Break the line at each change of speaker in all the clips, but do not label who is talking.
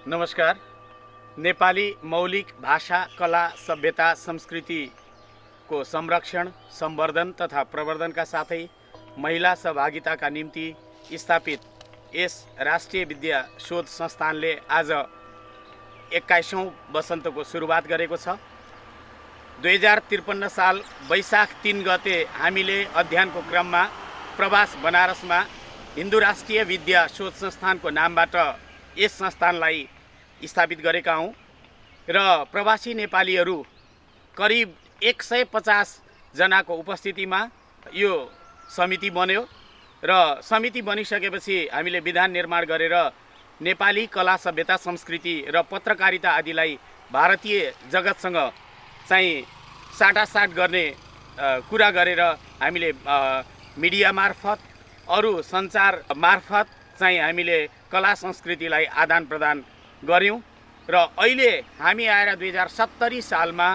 नमस्कार। नेपाली मौलिक भाषा, कला, सभ्यता, संस्कृतिको संरक्षण, संवर्धन तथा प्रवर्धनका साथै महिला सहभागिताका निम्ति स्थापित यस राष्ट्रिय विद्या शोध संस्थानले आज 21औं वसन्तको सुरुवात गरेको छ। 2053 साल वैशाख 3 गते हामीले अध्ययनको क्रममा प्रवास बनारसमा हिन्दू राष्ट्रिय विद्या शोध संस्थानको नामबाट यस संस्थानलाई स्थापित गरेका हौं र प्रवासी नेपालीहरू करिब 150 जनाको उपस्थितिमा यो समिति बन्यो र समिति बनिसकेपछि हामीले विधान निर्माण गरेर नेपाली कला, सभ्यता, संस्कृति र पत्रकारिता आदिलाई भारतीय जगतसँग चाहिँ साटासाट गर्ने कुरा गरेर हामीले मिडिया मार्फत, अरू सञ्चार मार्फत चाहिँ हामीले कला संस्कृतिलाई आदान प्रदान गर्यौं र अहिले हामी आएर 2070 सालमा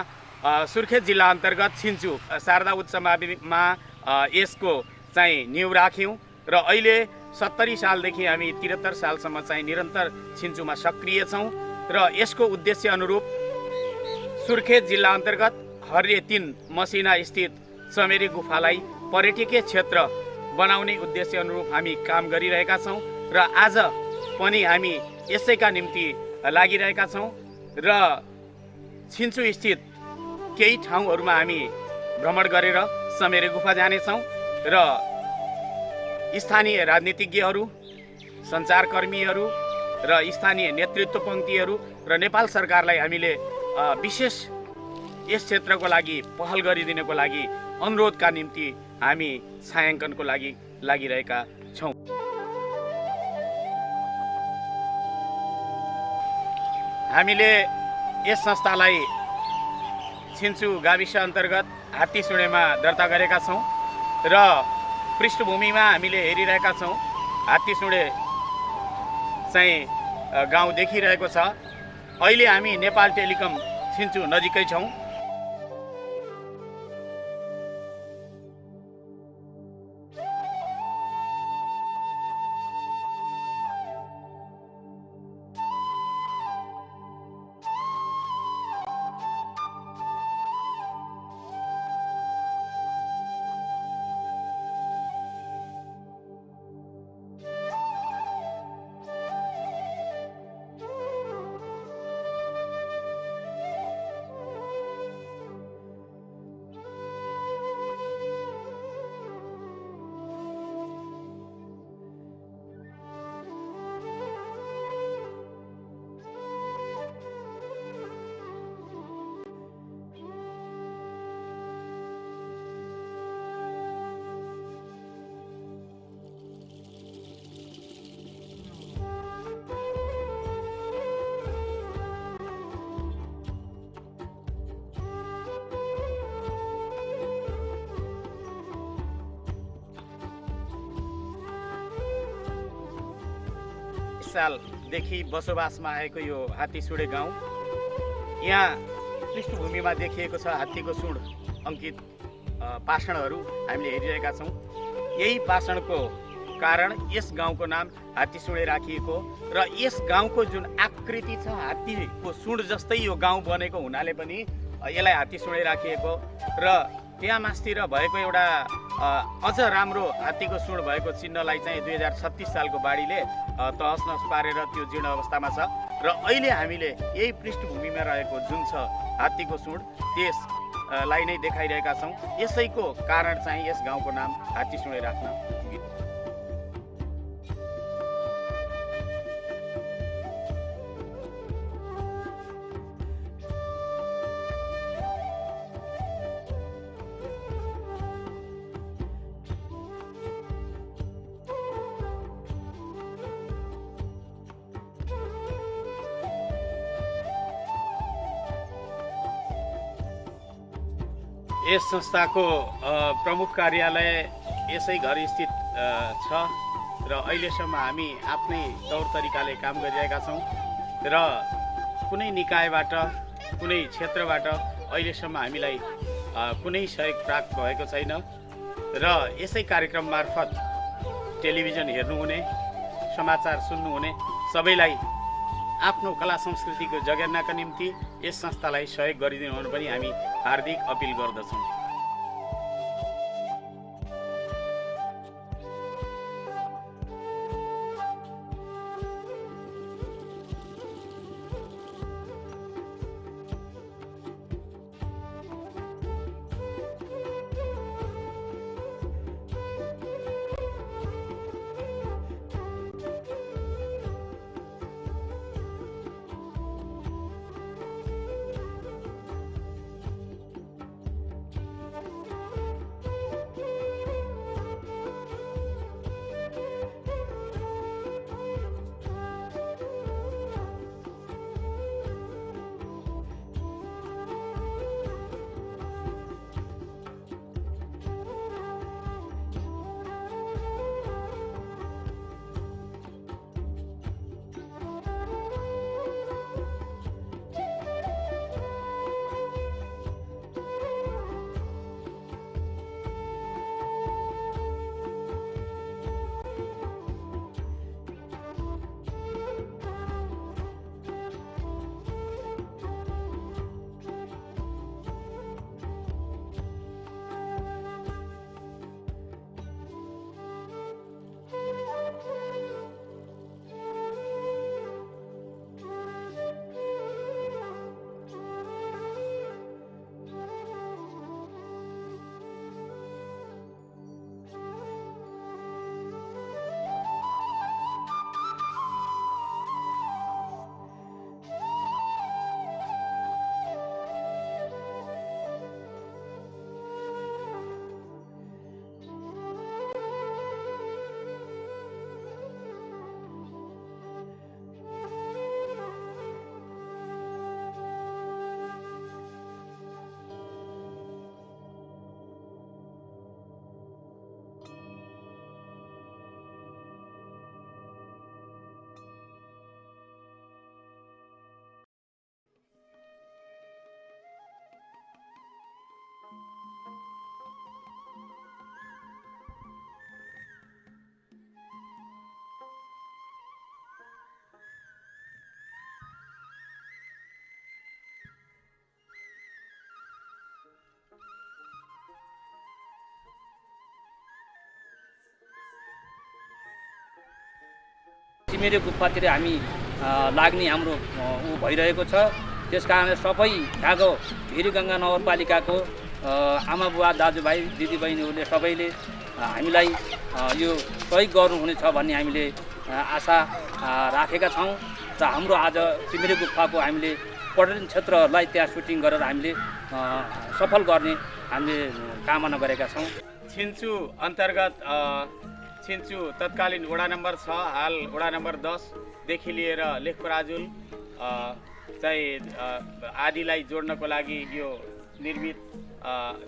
सुर्खेत जिल्ला अन्तर्गत छिन्चु शारदा उच्च माध्यमिकमा यसको चाहिँ नींव राख्यौं र अहिले 70 सालदेखि हामी 73 सालसम्म चाहिँ निरन्तर छिन्चुमा सक्रिय छौं र यसको उद्देश्य अनुरूप सुर्खेत जिल्ला अन्तर्गत हर्रे 3 मसिना स्थित चमेरे गुफालाई पर्यटकीय क्षेत्र बनाउने उद्देश्य अनुरूप हामी काम गरिरहेका छौं र आज पनि हामी यसैका निम्ति लागिरहेका छौं र छिन्चु स्थित केही ठाउँहरूमा हामी भ्रमण गरेर चमेरे गुफा जानेछौं र स्थानीय राजनीतिज्ञहरू, सञ्चारकर्मीहरू र स्थानीय नेतृत्व पंक्तिहरू र नेपाल सरकारलाई हामीले विशेष यस क्षेत्रको लागि पहल गरिदिनको लागि अनुरोधका निम्ति हामी छायाङ्कनको लागि लागिरहेका छौं। हामीले यस संस्थालाई छिन्चु गाविस अन्तर्गत हात्तीसुँडेमा दर्ता गरेका छौं र पृष्ठभूमिमा हामीले हेरिरहेका छौं हात्तीसुँडे चाहिँ गाउँ देखिरहेको छ। अहिले हामी नेपाल टेलिकम छिन्चु नजिकै छौं। सालदेखि बसोबासमा आएको यो हात्तीसुँडे गाउँ, यहाँ पृष्ठभूमिमा देखिएको छ हात्तीको सुँड अंकित पाषाणहरू हामीले हेरिरहेका छौं। यही पाषाणको कारण यस गाउँको नाम हात्तीसुँडे राखिएको र यस गाउँको जुन आकृति छ हात्तीको सुँड जस्तै यो गाउँ बनेको हुनाले पनि यसलाई हात्तीसुँडे राखिएको र त्यहाँ मास्तिर भएको एउटा अझ राम्रो हात्तीको सुँड भएको चिन्हलाई चाहिँ 2036 सालको बाढीले तहस नहस पारेर त्यो जीर्ण अवस्थामा छ र अहिले हामीले यही पृष्ठभूमिमा रहेको जुन छ हात्तीको सुँड त्यसलाई नै देखाइरहेका छौं। यसैको कारण चाहिँ यस गाउँको नाम हात्तीसुँडे राख्न यस संस्थाको प्रमुख कार्यालय यसै घर स्थित छ र अहिलेसम्म हामी आफ्नै तौर तरिकाले काम गरिरहेका छौं र कुनै निकायबाट, कुनै क्षेत्रबाट अहिलेसम्म हामीलाई कुनै सहयोग प्राप्त भएको छैन र यसै कार्यक्रम मार्फत टेलिभिजन हेर्नुहुने, समाचार सुन्नुहुने सबैलाई आफ्नो कला संस्कृतिको जगेर्नाका निम्ति यस संस्थालाई सहयोग गरिदिनु हुन पनि हामी हार्दिक अपिल गर्दछौँ।
सिमेरे गुफातिर हामी लाग्ने हाम्रो ऊ भइरहेको छ। त्यसकारणले सबै यहाँको भिरगङ्गा नगरपालिकाको आमा बुवा दाजुभाइ दिदीबहिनीहरूले सबैले हामीलाई यो सहयोग गर्नुहुनेछ भन्ने हामीले आशा राखेका छौँ र हाम्रो आज सिमेरे गुफाको हामीले पर्यटन क्षेत्रलाई त्यहाँ सुटिङ गरेर हामीले सफल गर्ने हामीले कामना गरेका छौँ।
छिन्चु अन्तर्गत छिन्चु तत्कालीन वडा नम्बर 6 हाल वडा नम्बर 10 देखि लिएर लेखपराजुल चाहिँ आदिलाई जोड्नको लागि यो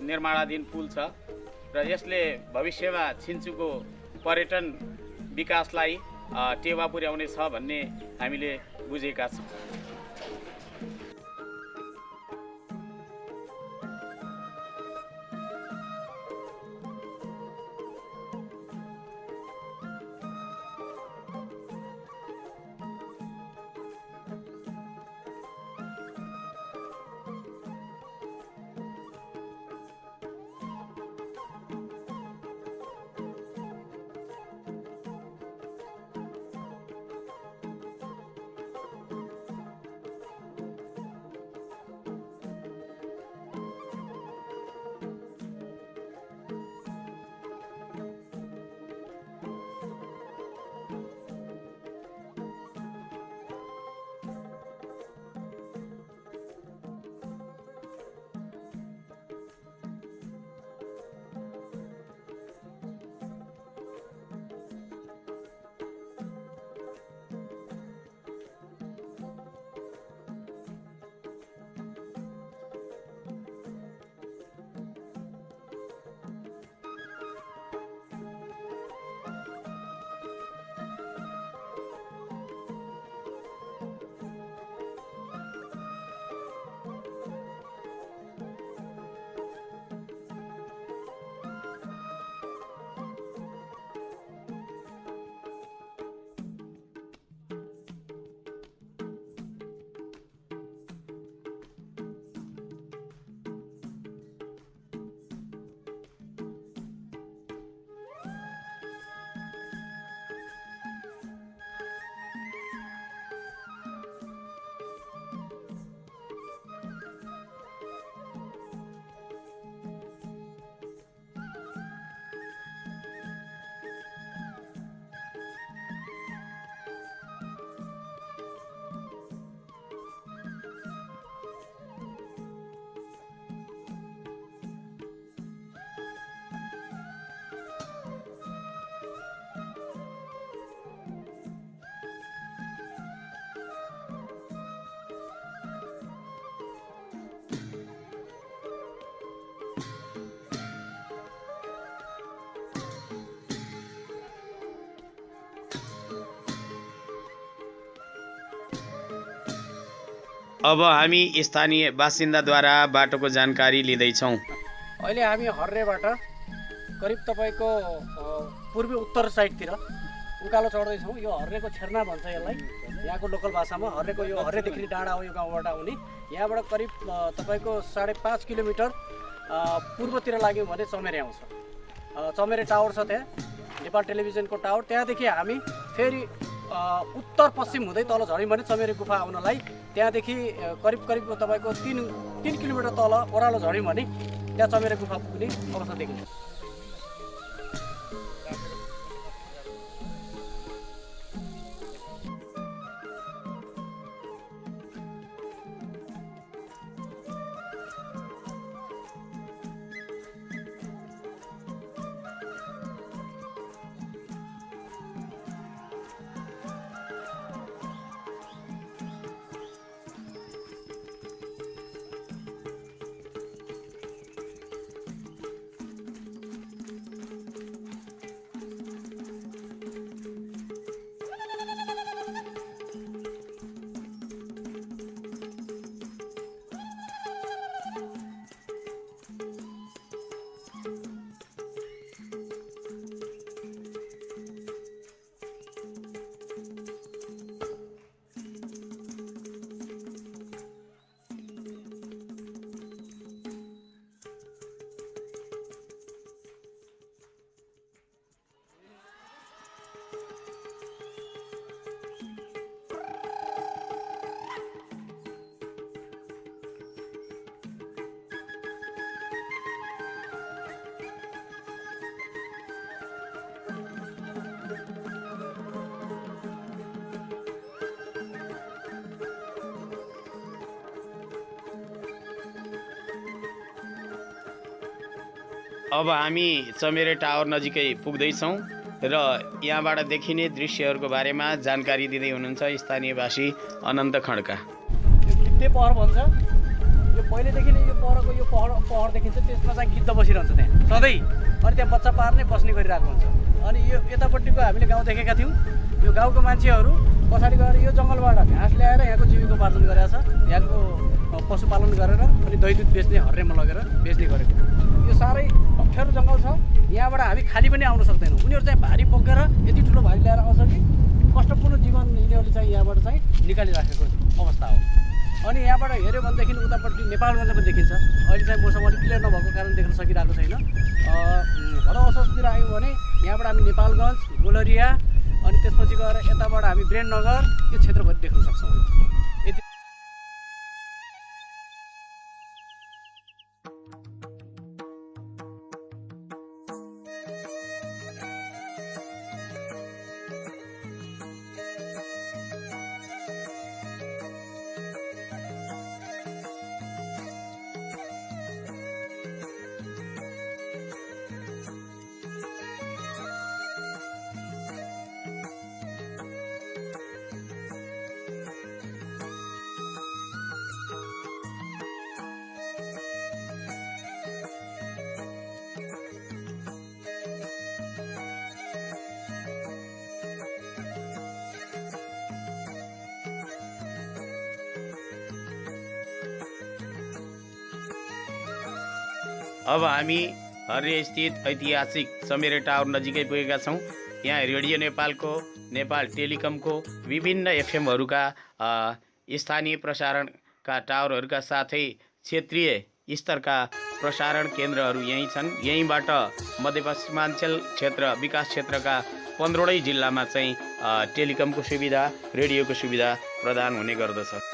निर्माणाधीन पुल छ र यसले भविष्यमा छिन्चुको पर्यटन विकासलाई टेवा पुर्याउनेछ भन्ने हामीले बुझेका छौँ। अब हामी स्थानीय बासिन्दाद्वारा बाटोको जानकारी लिँदैछौँ।
अहिले हामी हर्रेबाट करिब तपाईँको पूर्वी उत्तर साइडतिर उकालो चढ्दैछौँ। यो हर्रेको छेर्ना भन्छ यसलाई यहाँको लोकल भाषामा। हर्रेको यो हर्रेदेखि डाँडा हो यो गाउँबाट आउने। यहाँबाट करिब तपाईँको 5.5 किलोमिटर पूर्वतिर लाग्यौँ भने चमेरे आउँछ। चमेरे टावर छ त्यहाँ, नेपाल टेलिभिजनको टावर। त्यहाँदेखि हामी फेरि उत्तर पश्चिम हुँदै तल झऱ्यौँ भने चमेरे गुफा आउनलाई त्यहाँदेखि करिब तपाईँको 3 किलोमिटर तल ओह्रालो झऱ्यौँ भने त्यहाँ चमेरे गुफा पुग्ने अवस्था देखिन्छ।
अब हामी चमेरे टावर नजिकै पुग्दैछौँ र यहाँबाट देखिने दृश्यहरूको बारेमा जानकारी दिँदै हुनुहुन्छ स्थानीयवासी अनन्त खड्का।
यो गिद्धे पहर भन्छ। यो पहिलेदेखि नै यो परको यो पहर देखिन्छ। त्यसमा चाहिँ गिद्ध बसिरहन्छ त्यहाँ सधैँ। अनि त्यहाँ बच्चा पार्ने बस्ने गरिरहेको हुन्छ। अनि यो यतापट्टिको हामीले गाउँ देखेका थियौँ। यो गाउँको मान्छेहरू पछाडि गएर यो जङ्गलबाट घाँस ल्याएर यहाँको जीविकोपार्जन गरेका छ। यहाँको पशुपालन गरेर अनि दही दुध बेच्ने हर्रेमा लगेर बेच्ने गरेको। यो साह्रै अप्ठ्यारो जङ्गल छ। यहाँबाट हामी खाली पनि आउन सक्दैनौँ। उनीहरू चाहिँ भारी बोकेर यति ठुलो भारी ल्याएर आउँछ कि कष्टपूर्ण जीवन यिनीहरूले चाहिँ यहाँबाट चाहिँ निकालिराखेको अवस्था हो। अनि यहाँबाट हेऱ्यो भनेदेखि उतापट्टि नेपालगञ्ज पनि देखिन्छ। अहिले चाहिँ मौसम अलिक क्लियर नभएको कारण देख्न सकिरहेको छैन। भदौ असोजतिर आयौँ भने यहाँबाट हामी नेपालगञ्ज, गोलरिया अनि त्यसपछि गएर यताबाट हामी ब्रेननगर यो क्षेत्रभरि देख्न सक्छौँ। यति
अब हामी हर्रे स्थित ऐतिहासिक चमेरे टावर नजिकै पुगेका छौँ। यहाँ रेडियो नेपालको, नेपाल टेलिकमको विभिन्न एफएमहरूका स्थानीय प्रसारणका टावरहरूका साथै क्षेत्रीय स्तरका प्रसारण केन्द्रहरू यहीँ छन्। यहीँबाट मध्यपश्चिमाञ्चल क्षेत्र विकास क्षेत्रका 15वटै जिल्लामा चाहिँ टेलिकमको सुविधा, रेडियोको सुविधा प्रदान हुने गर्दछ।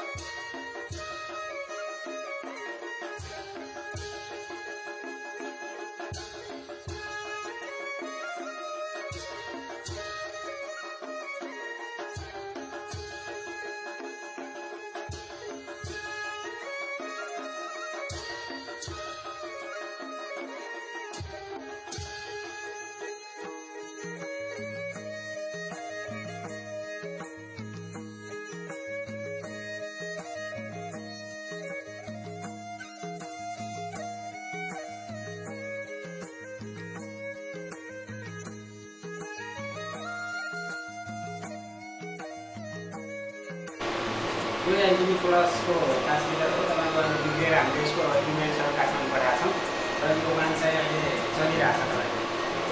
एनजिबी प्लसको ट्रान्समिटर हो तपाईँको अहिले बिग्रेर हामीले यसको इमेजहरू काठमाडौँ पठाएको छौँ र यो मान चाहिँ अहिले चलिरहेको छ तपाईँको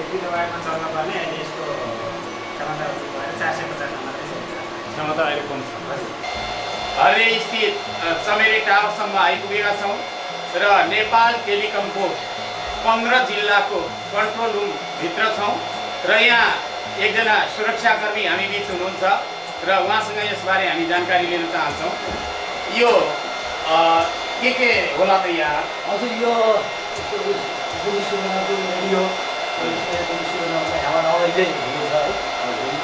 1 किलोवाटमा चल्नुपर्ने अहिले यसको क्षमता भएर 450 मात्रै चलिरहेको छ।
क्षमता अहिले कम छ।
हजुर
हरे स्थित चमेरे टावरसम्म आइपुगेका छौँ र नेपाल टेलिकमको 15 जिल्लाको कन्ट्रोल रुमभित्र छौँ र यहाँ एकजना सुरक्षाकर्मी हामी बिच हुनुहुन्छ र उहाँसँग यसबारे हामी जानकारी लिन चाहन्छौँ। यो के होला त यहाँ?
हजुर यो पुलिसको रेडियो यहाँबाट अहिले हुनुहुन्छ है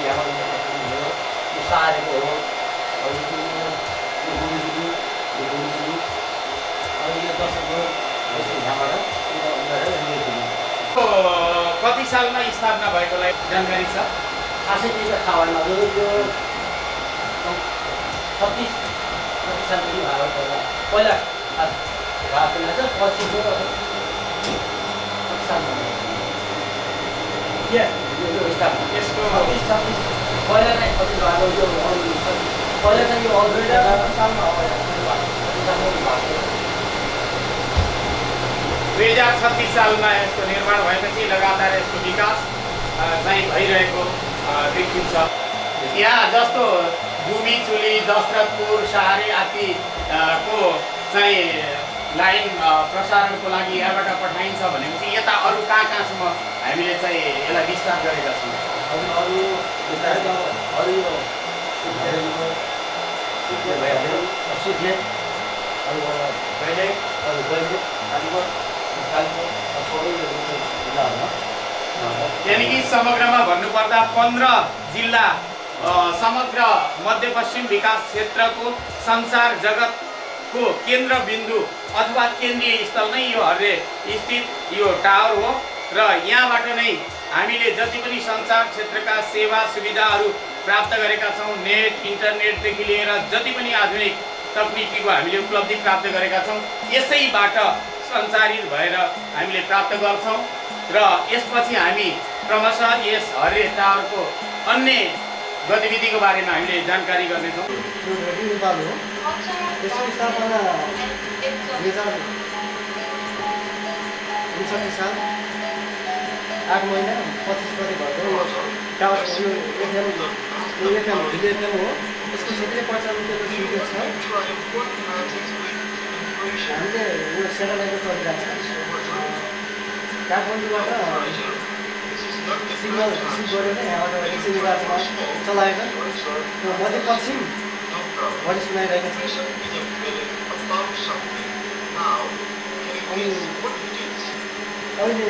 यहाँबाट यो सारेको हो
कति सालमा स्थापना भएकोलाई जानकारी छ?
खासै केही त थाहा भएन हजुर यो 36 सालदेखि भएको पहिला भएको छ पछि
यसको
पहिला नै कति भएको यो पहिला चाहिँ यो अलरेडी सालमा हो
2036 सालमा यसको निर्माण भएपछि लगातार यसको विकास चाहिँ भइरहेको देखिन्छ। यहाँ जस्तो गुमी चुली दशरथपुर सहारी आदि को चाहिँ लाइन प्रसारणको लागि यहाँबाट पठाइन्छ भनेपछि यता अरू कहाँ कहाँसम्म हामीले चाहिँ यसलाई विस्तार गरेका छौँ। यानि कि समग्रमा भन्नुपर्दा 15 जिल्ला समग्र मध्यपश्चिम विकास क्षेत्रको संसार जगतको केन्द्रबिन्दु अथवा केन्द्रीय स्थल नै यो हर्रे स्थित यो टावर हो र यहाँबाट नै हामीले जति पनि सञ्चार क्षेत्रका सेवा सुविधाहरू प्राप्त गरेका छौँ, नेट इन्टरनेटदेखि लिएर जति पनि आधुनिक तकनिकीको हामीले उपलब्धि प्राप्त गरेका छौँ यसैबाट सञ्चारित भएर हामीले प्राप्त गर्छौँ र यसपछि हामी क्रमशः यस हर्रे टावरको अन्य गतिविधिको बारेमा हामीले जानकारी गर्नेछौँ।
यसको स्थापना 2059 साल 8 महिना 25 गते भएको टावर यो एफएम हो। यसको क्षेत्रीय प्रचारको सुविधा छ। हामीले यो सेटेलाइट गरिरहेको छ। काठमाडौँबाट सिग्नल रिसिभ गरेर यहाँबाट रिसिभ राजमा चलाएर मध्यपश्चिम भरि सुनाइरहेको छ। अनि अहिले यो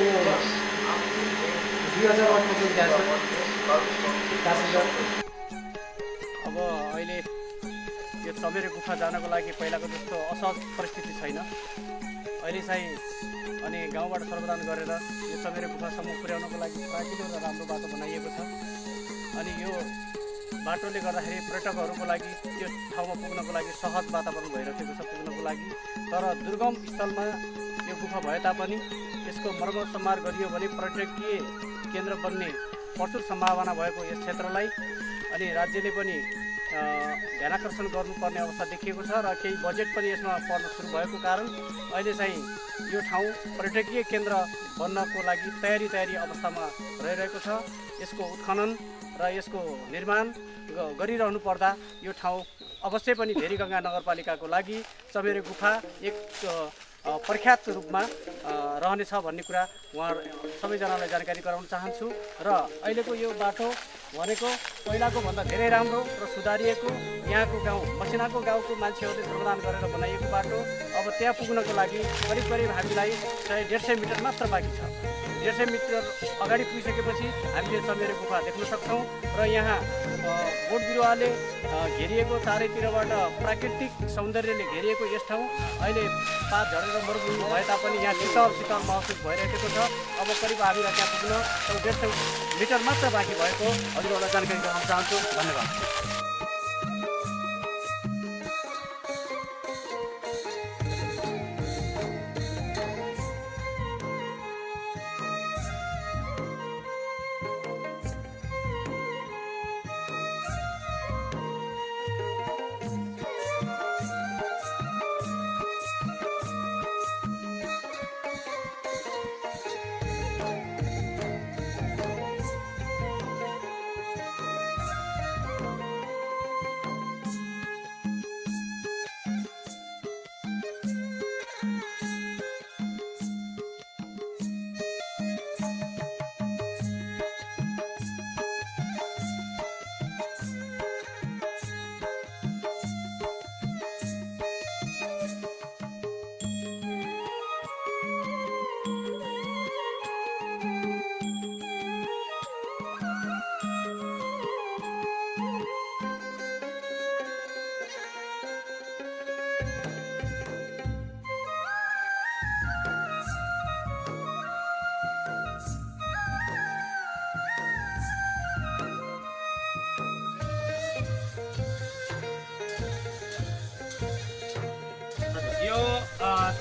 2008 चलिरहेको छ। अब अहिले यो चमेरे गुफा जानको लागि पहिलाको जस्तो असहज परिस्थिति छैन। अहिले चाहिँ अनि गाउँबाट सर्वदान गरेर यो चमेरे गुफासम्म पुर्याउनको लागि सजिलो र राम्रो बाटो बनाइएको छ। अनि यो बाटोले गर्दाखेरि पर्यटकहरूको लागि त्यो ठाउँमा पुग्नको लागि सहज वातावरण भइरहेको छ पुग्नको लागि। तर दुर्गम स्थलमा यो गुफा भए तापनि यसको मर्मत सम्हार गरियो भने पर्यटकीय केन्द्र बन्ने प्रचुर सम्भावना भएको यस क्षेत्रलाई अनि राज्यले पनि ध्यानाकर्षण गर्नुपर्ने अवस्था देखिएको छ र केही बजेट पनि यसमा पर्न सुरु भएको कारण अहिले चाहिँ यो ठाउँ पर्यटकीय केन्द्र बन्नको लागि तयारी अवस्थामा रहिरहेको छ। यसको उत्खनन र यसको निर्माण गरिरहनु पर्दा यो ठाउँ अवश्य पनि भेरीगङ्गा नगरपालिकाको लागि चमेरे गुफा एक प्रख्यात रूपमा रहनेछ भन्ने कुरा उहाँ सबैजनालाई जानकारी गराउन चाहन्छु। र अहिलेको यो बाटो भनेको पहिलाको भन्दा धेरै राम्रो र सुधारिएको यहाँको गाउँ मसिनाको गाउँको मान्छेहरूले श्रमदान गरेर बनाइएको बाटो अब त्यहाँ पुग्नको लागि करिब हामीलाई 100-150 मिटर मात्र बाँकी छ। 150 मिटर अगाडि पुगिसकेपछि हामीले चमेरे गुफा देख्न सक्छौँ र यहाँ बोट बिरुवाले घेरिएको चारैतिरबाट प्राकृतिक सौन्दर्यले घेरिएको यस ठाउँ अहिले पात झरेर मरुभूमि भए तापनि यहाँ शीतल महसुस भइरहेको छ। अब करिब हामीलाई त्यहाँ पुग्न 150 मिटर मात्र बाँकी भएको हजुरहरूलाई जानकारी गराउन चाहन्छु। धन्यवाद।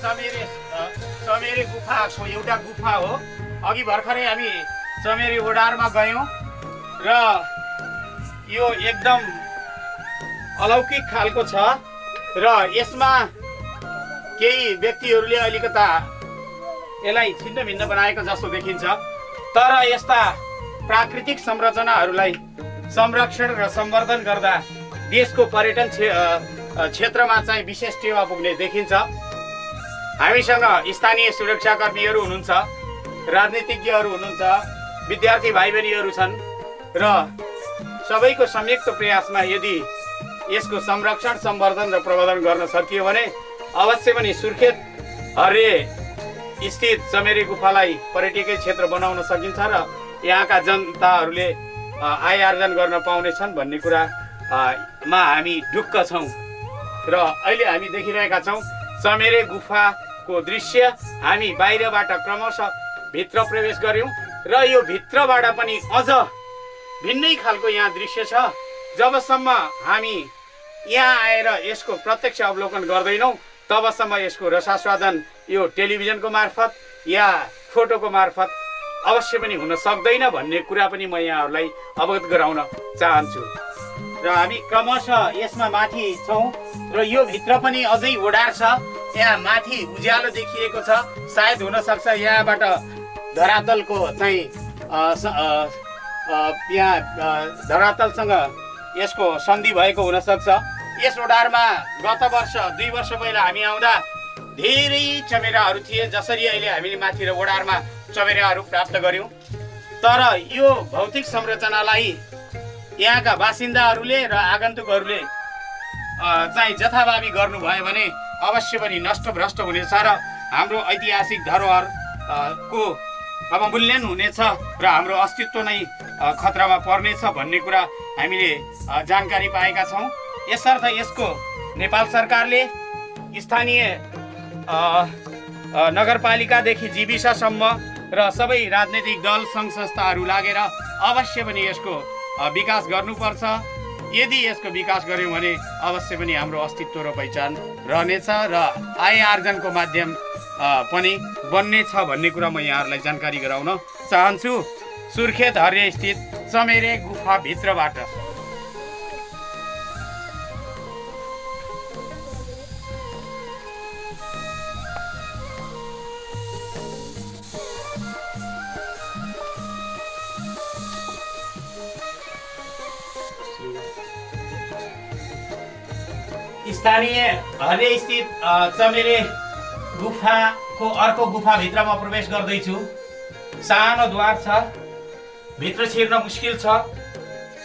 चमेरे गुफाको एउटा गुफा हो। अघि भर्खरै हामी चमेरे ओडारमा गयौँ र यो एकदम अलौकिक खालको छ र यसमा केही व्यक्तिहरूले अलिकता यसलाई छिन्न भिन्न बनाएको जस्तो देखिन्छ। तर यस्ता प्राकृतिक संरचनाहरूलाई संरक्षण र सम्वर्धन गर्दा देशको पर्यटन क्षेत्रमा चाहिँ विशेष टेवा पुग्ने देखिन्छ। हामीसँग स्थानीय सुरक्षाकर्मीहरू हुनुहुन्छ, राजनीतिज्ञहरू हुनुहुन्छ, विद्यार्थी भाइ बहिनीहरू छन् र सबैको संयुक्त प्रयासमा यदि यसको संरक्षण, सम्वर्धन र प्रवर्धन गर्न सकियो भने अवश्य पनि सुर्खेत हर्रे स्थित चमेरे गुफालाई पर्यटकीय क्षेत्र बनाउन सकिन्छ र यहाँका जनताहरूले आय आर्जन गर्न पाउनेछन् भन्ने कुरामा हामी ढुक्क छौँ। र अहिले हामी देखिरहेका छौँ चमेरे गुफाको दृश्य। हामी बाहिरबाट क्रमशः भित्र प्रवेश गऱ्यौँ र यो भित्रबाट पनि अझ भिन्नै खालको यहाँ दृश्य छ। जबसम्म हामी यहाँ आएर यसको प्रत्यक्ष अवलोकन गर्दैनौँ तबसम्म यसको रसास्वादन यो टेलिभिजनको मार्फत या फोटोको मार्फत अवश्य पनि हुन सक्दैन भन्ने कुरा पनि म यहाँहरूलाई अवगत गराउन चाहन्छु। र हामी क्रमशः यसमा माथि छौँ र यो भित्र पनि अझै ओडार छ। यहाँ माथि उज्यालो देखिएको छ। सायद हुनसक्छ यहाँबाट धरातलको चाहिँ यहाँ धरातलसँग यसको सन्धि भएको हुनसक्छ। यस ओडारमा गत वर्ष 2 वर्ष पहिला हामी आउँदा धेरै चमेराहरू थिए, जसरी अहिले हामीले माथि र ओडारमा चमेराहरू प्राप्त गऱ्यौँ। तर यो भौतिक संरचनालाई यहाँका बासिन्दाहरूले र आगन्तुकहरूले चाहिँ जथाभावी गर्नुभयो भने अवश्य पनि नष्टभ्रष्ट हुनेछ र हाम्रो ऐतिहासिक धरोहरको अवमूल्यन हुनेछ र हाम्रो अस्तित्व नै खतरामा पर्नेछ भन्ने कुरा हामीले जानकारी पाएका छौँ। यसर्थ यसको नेपाल सरकारले स्थानीय नगरपालिकादेखि जीविससम्म र सबै राजनैतिक दल सङ्घ संस्थाहरू लागेर अवश्य पनि यसको विकास गर्नुपर्छ। यदि यसको विकास गर्यौँ भने अवश्य पनि हाम्रो अस्तित्व र पहिचान रहनेछ र आय आर्जनको माध्यम पनि बन्नेछ भन्ने कुरा म यहाँहरूलाई जानकारी गराउन चाहन्छु। सुर्खेत हर्रे स्थित चमेरे गुफाभित्रबाट स्थानीय हर्रे स्थित चमेरे गुफाको अर्को गुफाभित्रमा प्रवेश गर्दैछु। सानो द्वार छ, भित्र छिर्न मुस्किल छ,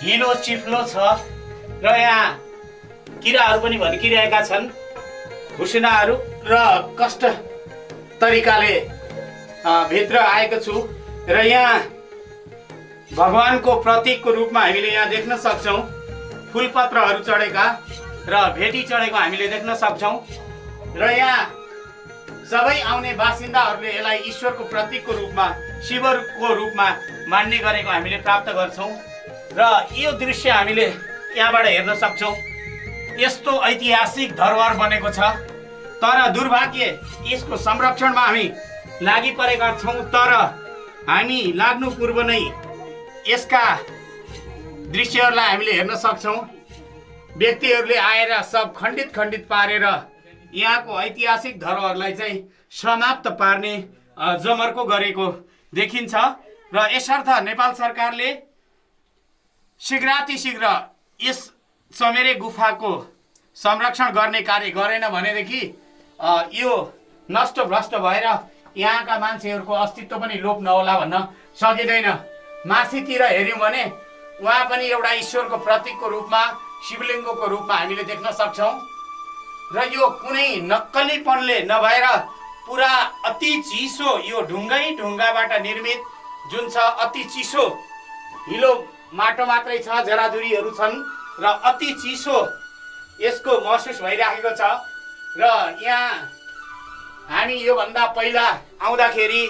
हिलो चिप्लो छ र यहाँ किराहरू पनि भड्किरहेका छन्, भुसुनाहरू र कष्ट तरिकाले भित्र आएको छु र यहाँ भगवानको प्रतीकको रूपमा हामीले यहाँ देख्न सक्छौँ। फुलपत्रहरू चढेका र भेटी चढेको हामीले देख्न सक्छौँ र यहाँ सबै आउने बासिन्दाहरूले यसलाई ईश्वरको प्रतीकको रूपमा, शिवको रूपमा मान्ने गरेको हामीले प्राप्त गर्छौँ र यो दृश्य हामीले यहाँबाट हेर्न सक्छौँ। यस्तो ऐतिहासिक धरोहर बनेको छ, तर दुर्भाग्य यसको संरक्षणमा हामी लागि परेका छौँ। तर हामी लाग्नु पूर्व नै यसका दृश्यहरूलाई हामीले हेर्न सक्छौँ। व्यक्तिहरूले आएर सब खण्डित खण्डित पारेर यहाँको ऐतिहासिक धरोहरलाई चाहिँ समाप्त पार्ने जमर्को गरेको देखिन्छ र यसर्थ नेपाल सरकारले शीघ्रातिशीघ्र यस चमेरे गुफाको संरक्षण गर्ने कार्य गरेन भनेदेखि यो नष्टभ्रष्ट भएर यहाँका मान्छेहरूको अस्तित्व पनि लोप नहोला भन्न सकिँदैन। माथितिर हेऱ्यौँ भने उहाँ पनि एउटा ईश्वरको प्रतीकको रूपमा, शिवलिङ्गको रूपमा हामीले देख्न सक्छौँ र यो कुनै नक्कलीपनले नभएर पुरा अति चिसो यो ढुङ्गाबाट निर्मित जुन छ, अति चिसो हिलो माटो मात्रै छ, जराजुरीहरू छन् र अति चिसो यसको महसुस भइराखेको छ। र यहाँ हामी योभन्दा पहिला आउँदाखेरि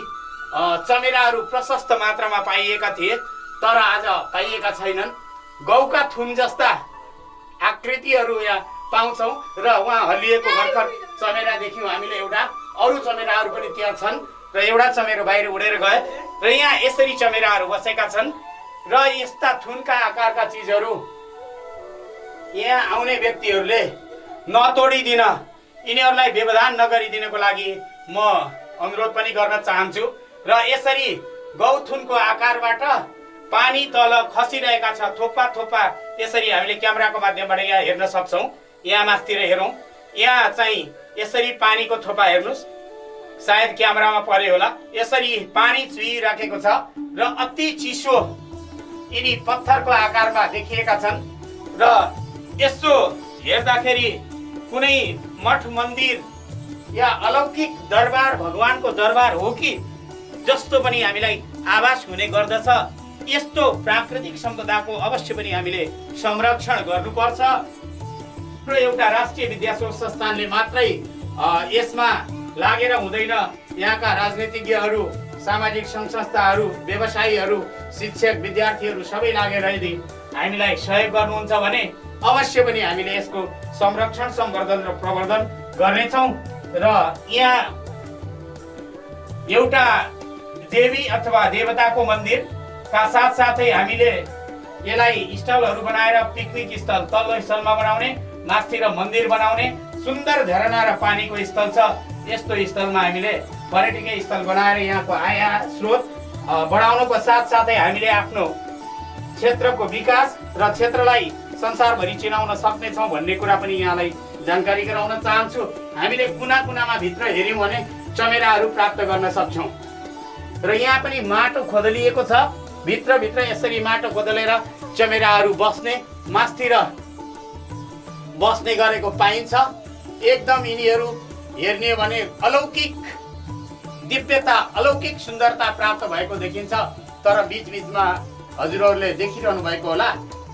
चमेराहरू प्रशस्त मात्रामा पाइएका थिए, तर आज पाइएका छैनन्। गौका थुन जस्ता आकृतिहरू यहाँ पाउँछौँ र उहाँ हल्लिएको भर्खर चमेरा देख्यौँ हामीले एउटा अरू चमेराहरू पनि त्यहाँ छन् र एउटा चमेरो बाहिर उडेर गए र यहाँ यसरी चमेराहरू बसेका छन् र यस्ता थुनका आकारका चिजहरू यहाँ आउने व्यक्तिहरूले नतोडिदिन यिनीहरूलाई व्यवधान नगरिदिनको लागि म अनुरोध पनि गर्न चाहन्छु र यसरी गौथुनको आकारबाट पानी तल खसिरहेका छ थोपा थोपा यसरी हामीले क्यामेराको माध्यमबाट यहाँ हेर्न सक्छौँ यहाँ मास्तिर हेरौँ यहाँ चाहिँ यसरी पानीको थोपा हेर्नुहोस् सायद क्यामेरामा पर्यो होला यसरी पानी चुहिराखेको छ र अति चिसो यिनी पत्थरको आकारमा देखिएका छन् र यसो हेर्दाखेरि कुनै मठ मन्दिर या अलौकिक दरबार भगवानको दरबार हो कि जस्तो पनि हामीलाई आभास हुने गर्दछ। यस्तो प्राकृतिक सम्पदाको अवश्य पनि हामीले संरक्षण गर्नुपर्छ र एउटा राष्ट्रिय विद्याशोध संस्थानले मात्रै यसमा लागेर हुँदैन। यहाँका राजनीतिज्ञहरू सामाजिक सङ्घ संस्थाहरू व्यवसायीहरू शिक्षक विद्यार्थीहरू सबै लागेर यदि हामीलाई सहयोग गर्नुहुन्छ भने अवश्य पनि हामीले यसको संरक्षण सम्वर्धन र प्रवर्धन गर्नेछौँ र यहाँ एउटा देवी अथवा देवताको मन्दिरका साथसाथै हामीले यसलाई स्टलहरू बनाएर पिकनिक स्थल तल्लो स्थलमा बनाउने माथितिर मन्दिर बनाउने सुन्दर झरना र पानीको स्थल छ। यस्तो स्थलमा हामीले पर्यटकीय स्थल बनाएर यहाँको आय स्रोत बढाउनुको साथसाथै हामीले आफ्नो क्षेत्रको विकास र क्षेत्रलाई संसारभरि चिनाउन सक्नेछौँ भन्ने कुरा पनि यहाँलाई जानकारी गराउन चाहन्छु। हामीले कुना कुनामा भित्र हेऱ्यौँ भने चमेराहरू प्राप्त गर्न सक्छौँ र यहाँ पनि माटो खोदलिएको छ भित्रभित्र यसरी माटो खोदलेर चमेराहरू बस्ने मास्तिर बस्ने गरेको पाइन्छ। एकदम यिनीहरू हेर्ने भने अलौकिक दिव्यता अलौकिक सुन्दरता प्राप्त भएको देखिन्छ। तर बीचबीचमा हजुरहरूले देखिरहनु भएको होला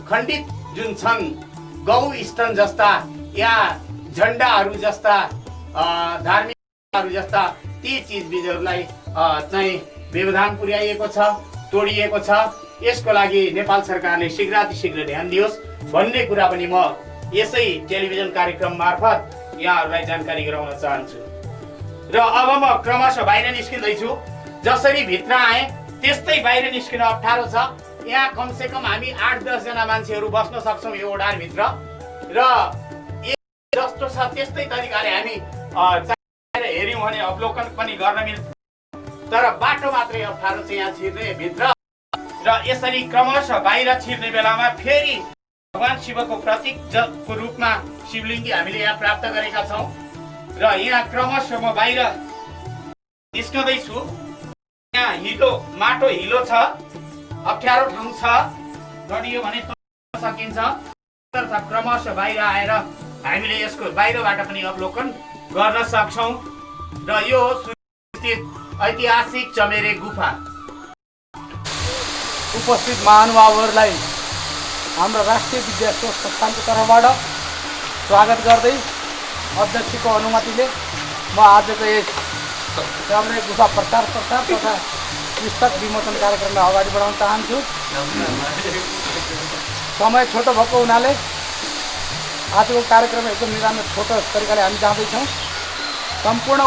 खण्डित जुन छन् गौ स्तन जस्ता या झन्डाहरू जस्ता धार्मिकहरू जस्ता ती चिजबिजहरूलाई चाहिँ व्यवधान पुर्याइएको छ तोडिएको छ। यसको लागि नेपाल सरकारले शीघ्रातिशीघ्र ध्यान दियोस् भन्ने कुरा पनि म यसै टेलिभिजन कार्यक्रम मार्फत यहाँहरूलाई जानकारी गराउन चाहन्छु। र अब म क्रमशः बाहिर निस्किँदैछु। जसरी भित्र आएँ त्यस्तै बाहिर निस्किन अप्ठ्यारो छ। यहाँ कमसेकम हामी 8-10 जना मान्छेहरू बस्न सक्छौँ यो ओडारभित्र र जस्तो छ त्यस्तै तरिकाले हामी हेऱ्यौँ भने अवलोकन पनि गर्न मिल्छ। तर बाटो मात्रै अप्ठ्यारो छ यहाँ छिर्ने भित्र र यसरी क्रमशः बाहिर छिर्ने बेलामा फेरि भगवान शिवको प्रतीकको रूपमा शिवलिङ्गी हामीले यहाँ प्राप्त गरेका छौँ र यहाँ क्रमशः म बाहिर निस्कँदैछु। यहाँ हिलो माटो हिलो छ अप्ठ्यारो ठाउँ छ डढियो भने सकिन्छ। क्रमशः बाहिर आएर हामीले यसको बाहिरबाट पनि अवलोकन गर्न सक्छौँ र यो सुस्थित ऐतिहासिक चमेरे गुफा।
उपस्थित महानुभावहरूलाई हाम्रो राष्ट्रिय विद्याशोध संस्थानको तर्फबाट स्वागत गर्दै अध्यक्षको अनुमतिले म आजको यस चमेरे गुफा प्रचार तथा पुस्तक विमोचन कार्यक्रमलाई अगाडि बढाउन चाहन्छु। समय छोटो भएको हुनाले आजको कार्यक्रम एकदम निराम छोटो तरिकाले हामी जाँदैछौँ। सम्पूर्ण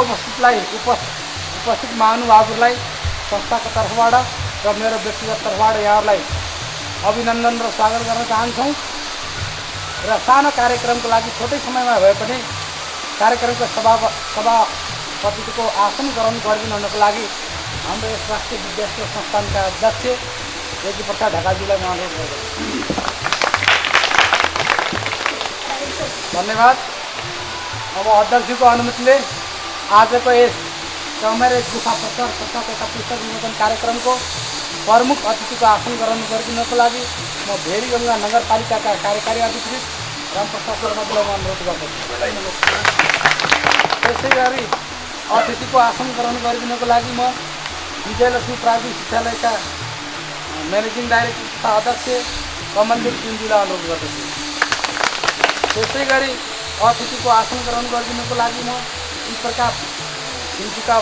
उपस्थित महानुभावहरूलाई संस्थाको तर्फबाट र मेरो व्यक्तिगत तर्फबाट यहाँहरूलाई अभिनन्दन र स्वागत गर्न चाहन्छौँ र सानो कार्यक्रमको लागि छोटै समयमा भए पनि कार्यक्रमको सभापतिको आसन ग्रहण गरिदिनुको लागि हाम्रो यस राष्ट्रिय विद्याशोध संस्थानका अध्यक्ष यज्ञ प्रसाद ढकालजीलाई म अनुरोध गर्दछु। धन्यवाद। अब अध्यक्षजीको अनुमतिले आजको यस चमेरे गुफा प्रचार तथा पुस्तक विमोचन कार्यक्रमको प्रमुख अतिथिको आसन ग्रहण गरिदिनको लागि म भेरीगङ्गा नगरपालिकाका कार्यकारी अधिकृत रामप्रसाद शर्माजीलाई म अनुरोध गर्दछु। त्यसै गरी अतिथिको आसन ग्रहण गरिदिनको लागि म विजयलक्ष्मी प्राविधिक शिक्षालयका म्यानेजिङ डाइरेक्टर तथा अध्यक्ष कमलदीप सिंहजीलाई अनुरोध गर्दछु। त्यसै गरी अतिथिको आसन ग्रहण गरिदिनको लागि म यी प्रकार शिल्पीका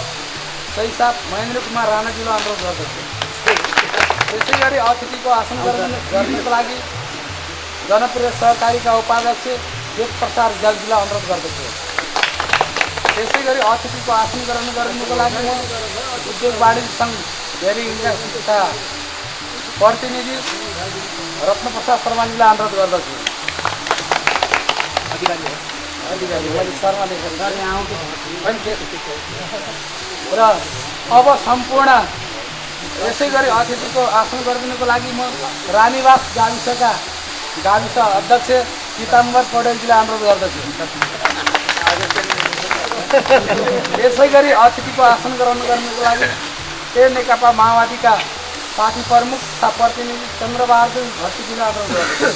सही साथ महेन्द्र कुमार राणाजीलाई अनुरोध गर्दछु। त्यसै गरी अतिथिको आसन गर्नको लागि जनप्रिय सहकारीका उपाध्यक्ष वेद प्रसाद जलजीलाई अनुरोध गर्दछु। त्यसै गरी अतिथिको आसन ग्रहण गर्नुको लागि म उद्योग वाणिज्य सङ्घ भेरीका प्रतिनिधि रत्नप्रसाद शर्माजीलाई अनुरोध गर्दछु। अधिकारी मैले शर्मा देखेर र अब सम्पूर्ण यसै गरी अतिथिको आसन गरिदिनुको लागि म रानीवास गाविसका गाविस अध्यक्ष पीताम्बर पौडेलजीलाई अनुरोध गर्दछु। यसै गरी अतिथिको आसन ग्रहण गर्नुको लागि नेकपा माओवादीका पार्टी प्रमुख तथा प्रतिनिधि चन्द्रबहादुर भट्टजीलाई अनुरोध गर्दछु।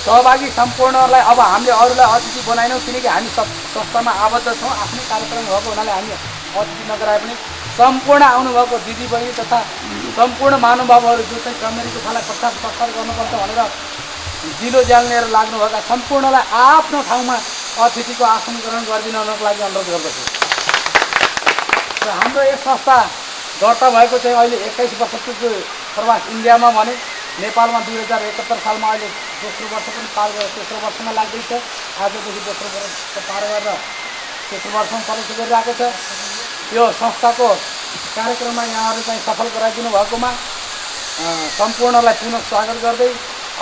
सहभागी सम्पूर्णलाई अब हामीले अरूलाई अतिथि बनाएनौँ, किनकि हामी संस्थामा आबद्ध छौँ। आफ्नै कार्यक्रम भएको हुनाले हामी अतिथि नगराए पनि सम्पूर्ण आउनुभएको दिदीबहिनी तथा सम्पूर्ण महानुभावहरू जो चाहिँ कमेरी गुफालाई प्रसार गर्नुपर्छ भनेर जिलो ज्यान लिएर लाग्नुभएका सम्पूर्णलाई आफ्नो ठाउँमा अतिथिको आसन ग्रहण गरिदिनको लागि अनुरोध गर्दछु। र हाम्रो यस संस्था दर्ता भएको चाहिँ अहिले 21 वर्ष पुग्यो प्रवास इन्डियामा भने नेपालमा 2071 सालमा अहिले दोस्रो वर्ष पनि पार गरेर तेस्रो वर्षमा लाग्दैछ। आजदेखि दोस्रो वर्ष पार गरेर तेस्रो वर्षमा प्रवेश गरिरहेको छ। यो संस्थाको कार्यक्रममा यहाँहरू चाहिँ सफल गराइदिनु भएकोमा सम्पूर्णलाई पुनः स्वागत गर्दै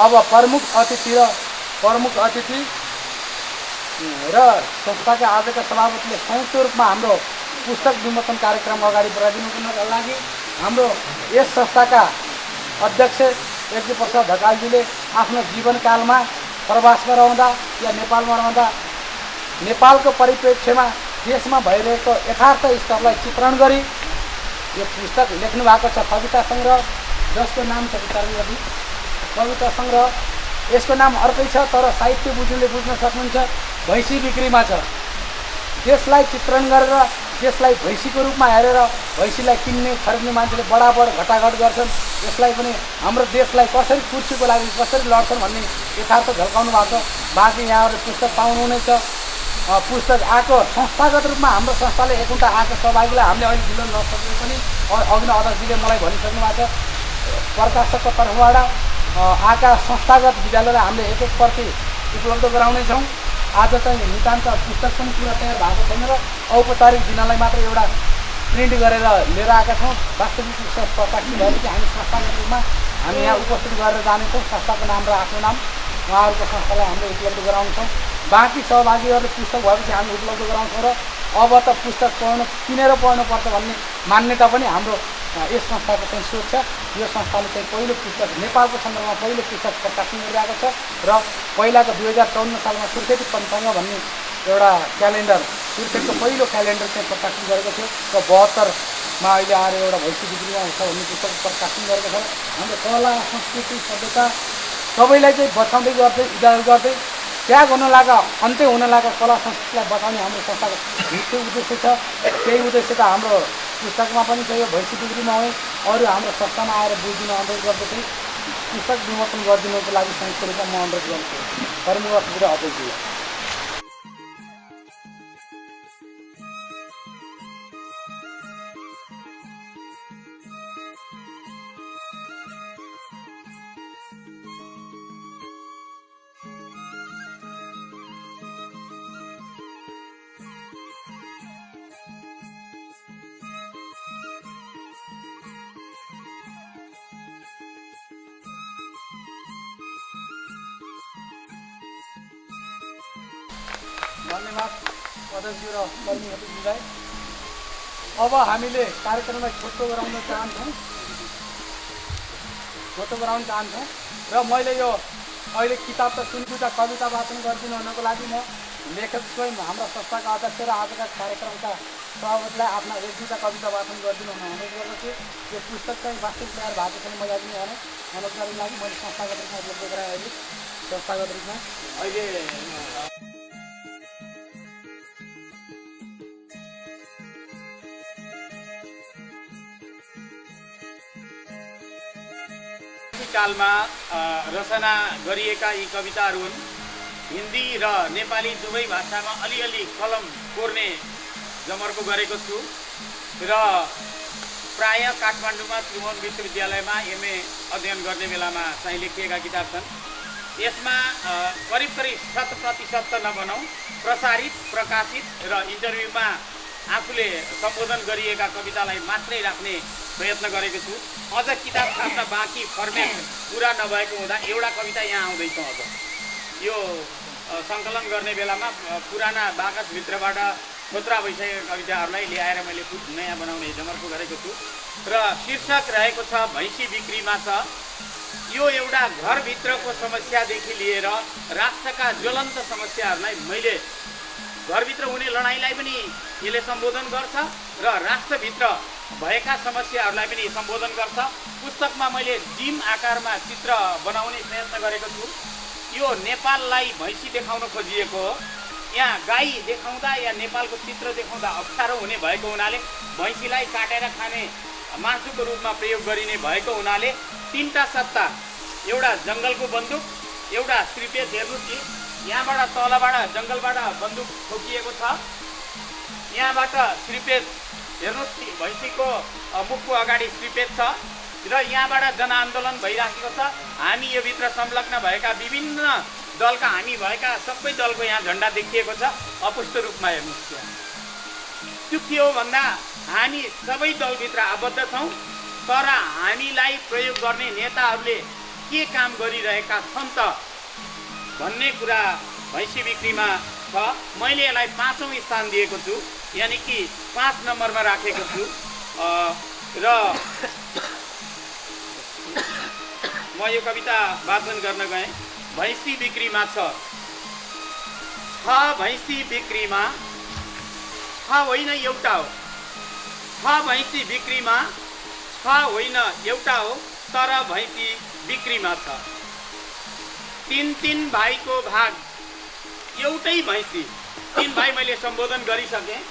अब प्रमुख अतिथि र संस्थाका आजका सभापतिले संयुक्त रूपमा हाम्रो पुस्तक विमोचन कार्यक्रम अगाडि बढाइदिनुको लागि हाम्रो यस संस्थाका अध्यक्ष यज्ञ प्रसाद ढकालजीले आफ्नो जीवनकालमा प्रवासमा रहँदा या नेपालमा रहँदा नेपालको परिप्रेक्ष्यमा देशमा भइरहेको यथार्थ स्तरलाई चित्रण गरी यो पुस्तक लेख्नु भएको छ। कविता सङ्ग्रह जसको नाम छ विचारवादी कविता सङ्ग्रह। यसको नाम अर्कै छ, तर साहित्य बुझ्नुले बुझ्न सक्नुहुन्छ भैँसी बिक्रीमा छ। देशलाई चित्रण गरेर देशलाई भैँसीको रूपमा हेरेर भैँसीलाई किन्ने खरिद्ने मान्छेले बराबर घटाघट गर्छन्। यसलाई पनि हाम्रो देशलाई कसरी कुर्सीको लागि कसरी लड्छन् भन्ने यथार्थ झल्काउनु भएको छ। बाँकी यहाँहरूले पुस्तक पाउनुहुनेछ। पुस्तक आएको संस्थागत रूपमा हाम्रो संस्थाले एकौटा आएको सहभागीलाई हामीले अहिले दिनु नसके पनि अघि नै अध्यक्षजीले मलाई भनिसक्नु भएको छ। प्रकाशकको तर्फबाट आएका संस्थागत विद्यालयलाई हामीले एक प्रति उपलब्ध गराउनेछौँ। आज चाहिँ नितान्त पुस्तक पनि पुरा तयार भएको छैन र औपचारिक दिनलाई मात्र एउटा प्रिन्ट गरेर लिएर आएका छौँ। वास्तविक प्रकाशित भएपछि हामी संस्थागत रूपमा हामी यहाँ उपस्थित गरेर जानेछौँ। संस्थाको नाम र आफ्नो नाम उहाँहरूको संस्थालाई हामीले उपलब्ध गराउँछौँ। बाँकी सहभागीहरूले पुस्तक भएपछि हामी उपलब्ध गराउँछौँ र अब त पुस्तक किनेर पढ्नुपर्छ भन्ने मान्यता पनि हाम्रो यस संस्थाको चाहिँ सोच छ। यो संस्थाले चाहिँ पहिलो पुस्तक नेपालको सन्दर्भमा पहिलो पुस्तक प्रकाशन गरिरहेको छ र पहिलाको 2054 सालमा सुर्खेती पञ्चाङ्ग भन्ने एउटा क्यालेन्डर सुर्खेतको पहिलो क्यालेन्डर चाहिँ प्रकाशन गरेको थियो र 72मा अहिले आएर एउटा भैँसी बिक्रीमा हुन्छ भन्ने पुस्तक प्रकाशन गरेको छ। हाम्रो कला संस्कृति सभ्यता सबैलाई चाहिँ बचाउँदै गर्दै उजागर गर्दै त्याग हुन लागा अन्त्य हुन लागा कला संस्कृतिलाई बचाउने हाम्रो संस्थाको मुख्य उद्देश्य छ। त्यही उद्देश्य त हाम्रो पुस्तकमा पनि छ। यो भैँसी बिक्रीमा हो अरू हाम्रो संस्थामा आएर बुझिदिन अनुरोध गर्दछु। पुस्तक विमोचन गरिदिनुको लागि संयुक्त रूपमा म अनुरोध गर्छु कर्मवश र अध्यक्षजीलाई। धन्यवाद अध्यक्ष र कर्मीहरूलाई। अब हामीले कार्यक्रमलाई छोटो गराउन चाहन्छौँ र मैले यो अहिले किताब त सुनिपुटा कविता वाचन गरिदिनु हुनको लागि म लेखक स्वयं हाम्रा संस्थाका अध्यक्ष र आजका कार्यक्रमका सभापतिलाई आफ्ना एक दुईवटा कविता वाचन गरिदिनु हुन अनुरोध गर्दछु। यो पुस्तक चाहिँ वास्तविक तयार भएको छैन मैले पनि भने अनुरोधको लागि मैले संस्थागत रूपमा उपलब्ध गराएँ। अहिले संस्थागत रूपमा अहिले
कालमा रचना गरिएका यी कविताहरू हुन्। हिन्दी र नेपाली दुवै भाषामा अलिअलि कलम कोर्ने जमर्को गरेको छु र प्राय काठमाडौँमा त्रिभुवन विश्वविद्यालयमा MA अध्ययन गर्ने बेलामा चाहिँ लेखिएका किताब छन्। यसमा करिब 100% त नभनौँ, प्रसारित, प्रकाशित र इन्टरभ्यूमा आफूले सम्बोधन गरिएका कवितालाई मात्रै राख्ने प्रयत्न गरेको छु। अझ किताब छाप्न बाँकी फर्मेट पुरा नभएको हुँदा एउटा कविता यहाँ आउँदैछ। अझ यो सङ्कलन गर्ने बेलामा पुराना बाकसभित्रबाट खोत्रा भइसकेका कविताहरूलाई ल्याएर मैले नयाँ बनाउने जमर्को गरेको छु र शीर्षक रहेको छ भैँसी बिक्रीमा छ। यो एउटा घरभित्रको समस्यादेखि लिएर राष्ट्रका ज्वलन्त समस्याहरूलाई मैले घरभित्र हुने लडाइँलाई पनि यसले सम्बोधन गर्छ र राष्ट्रभित्र भएका समस्याहरूलाई पनि सम्बोधन गर्छ। पुस्तकमा मैले जिम आकारमा चित्र बनाउने प्रयत्न गरेको छु। यो नेपाललाई भैँसी देखाउन खोजिएको हो। यहाँ गाई देखाउँदा या नेपालको चित्र देखाउँदा अप्ठ्यारो हुने भएको हुनाले भैँसीलाई काटेर खाने मासुको रूपमा प्रयोग गरिने भएको हुनाले तीनटा सत्ता, एउटा जङ्गलको बन्दुक, एउटा श्रीपेज हेर्नुहोस् कि यहाँबाट तलबाट जङ्गलबाट बन्दुक ठोकिएको छ, यहाँबाट श्रीपेज हेर्नुहोस् कि भैँसीको मुखको अगाडि श्रीपेज छ र यहाँबाट जनआन्दोलन भइराखेको छ। हामी यो भित्र संलग्न भएका विभिन्न दलका हामी भएका सबै दलको यहाँ झन्डा देखिएको छ अपुष्ट रूपमा हेर्नुहोस् कि। त्यो के हो भन्दा हामी सबै दलभित्र आबद्ध छौँ, तर हामीलाई प्रयोग गर्ने नेताहरूले के काम गरिरहेका छन् त भन्ने कुरा भैँसी बिक्रीमा छ। मैले यसलाई 5औं स्थान दिएको छु, यानि कि 5 नम्बरमा राखेको छु र म यो कविता वाचन गर्न गएँ। भैँसी बिक्रीमा छ भैँसी बिक्रीमा, होइन एउटा हो, भैँसी बिक्रीमा होइन एउटा हो, तर भैँसी बिक्रीमा छ। 3 भाइको भाग एउटै भैँसी। 3 भाइ मैले सम्बोधन गरिसकेँ,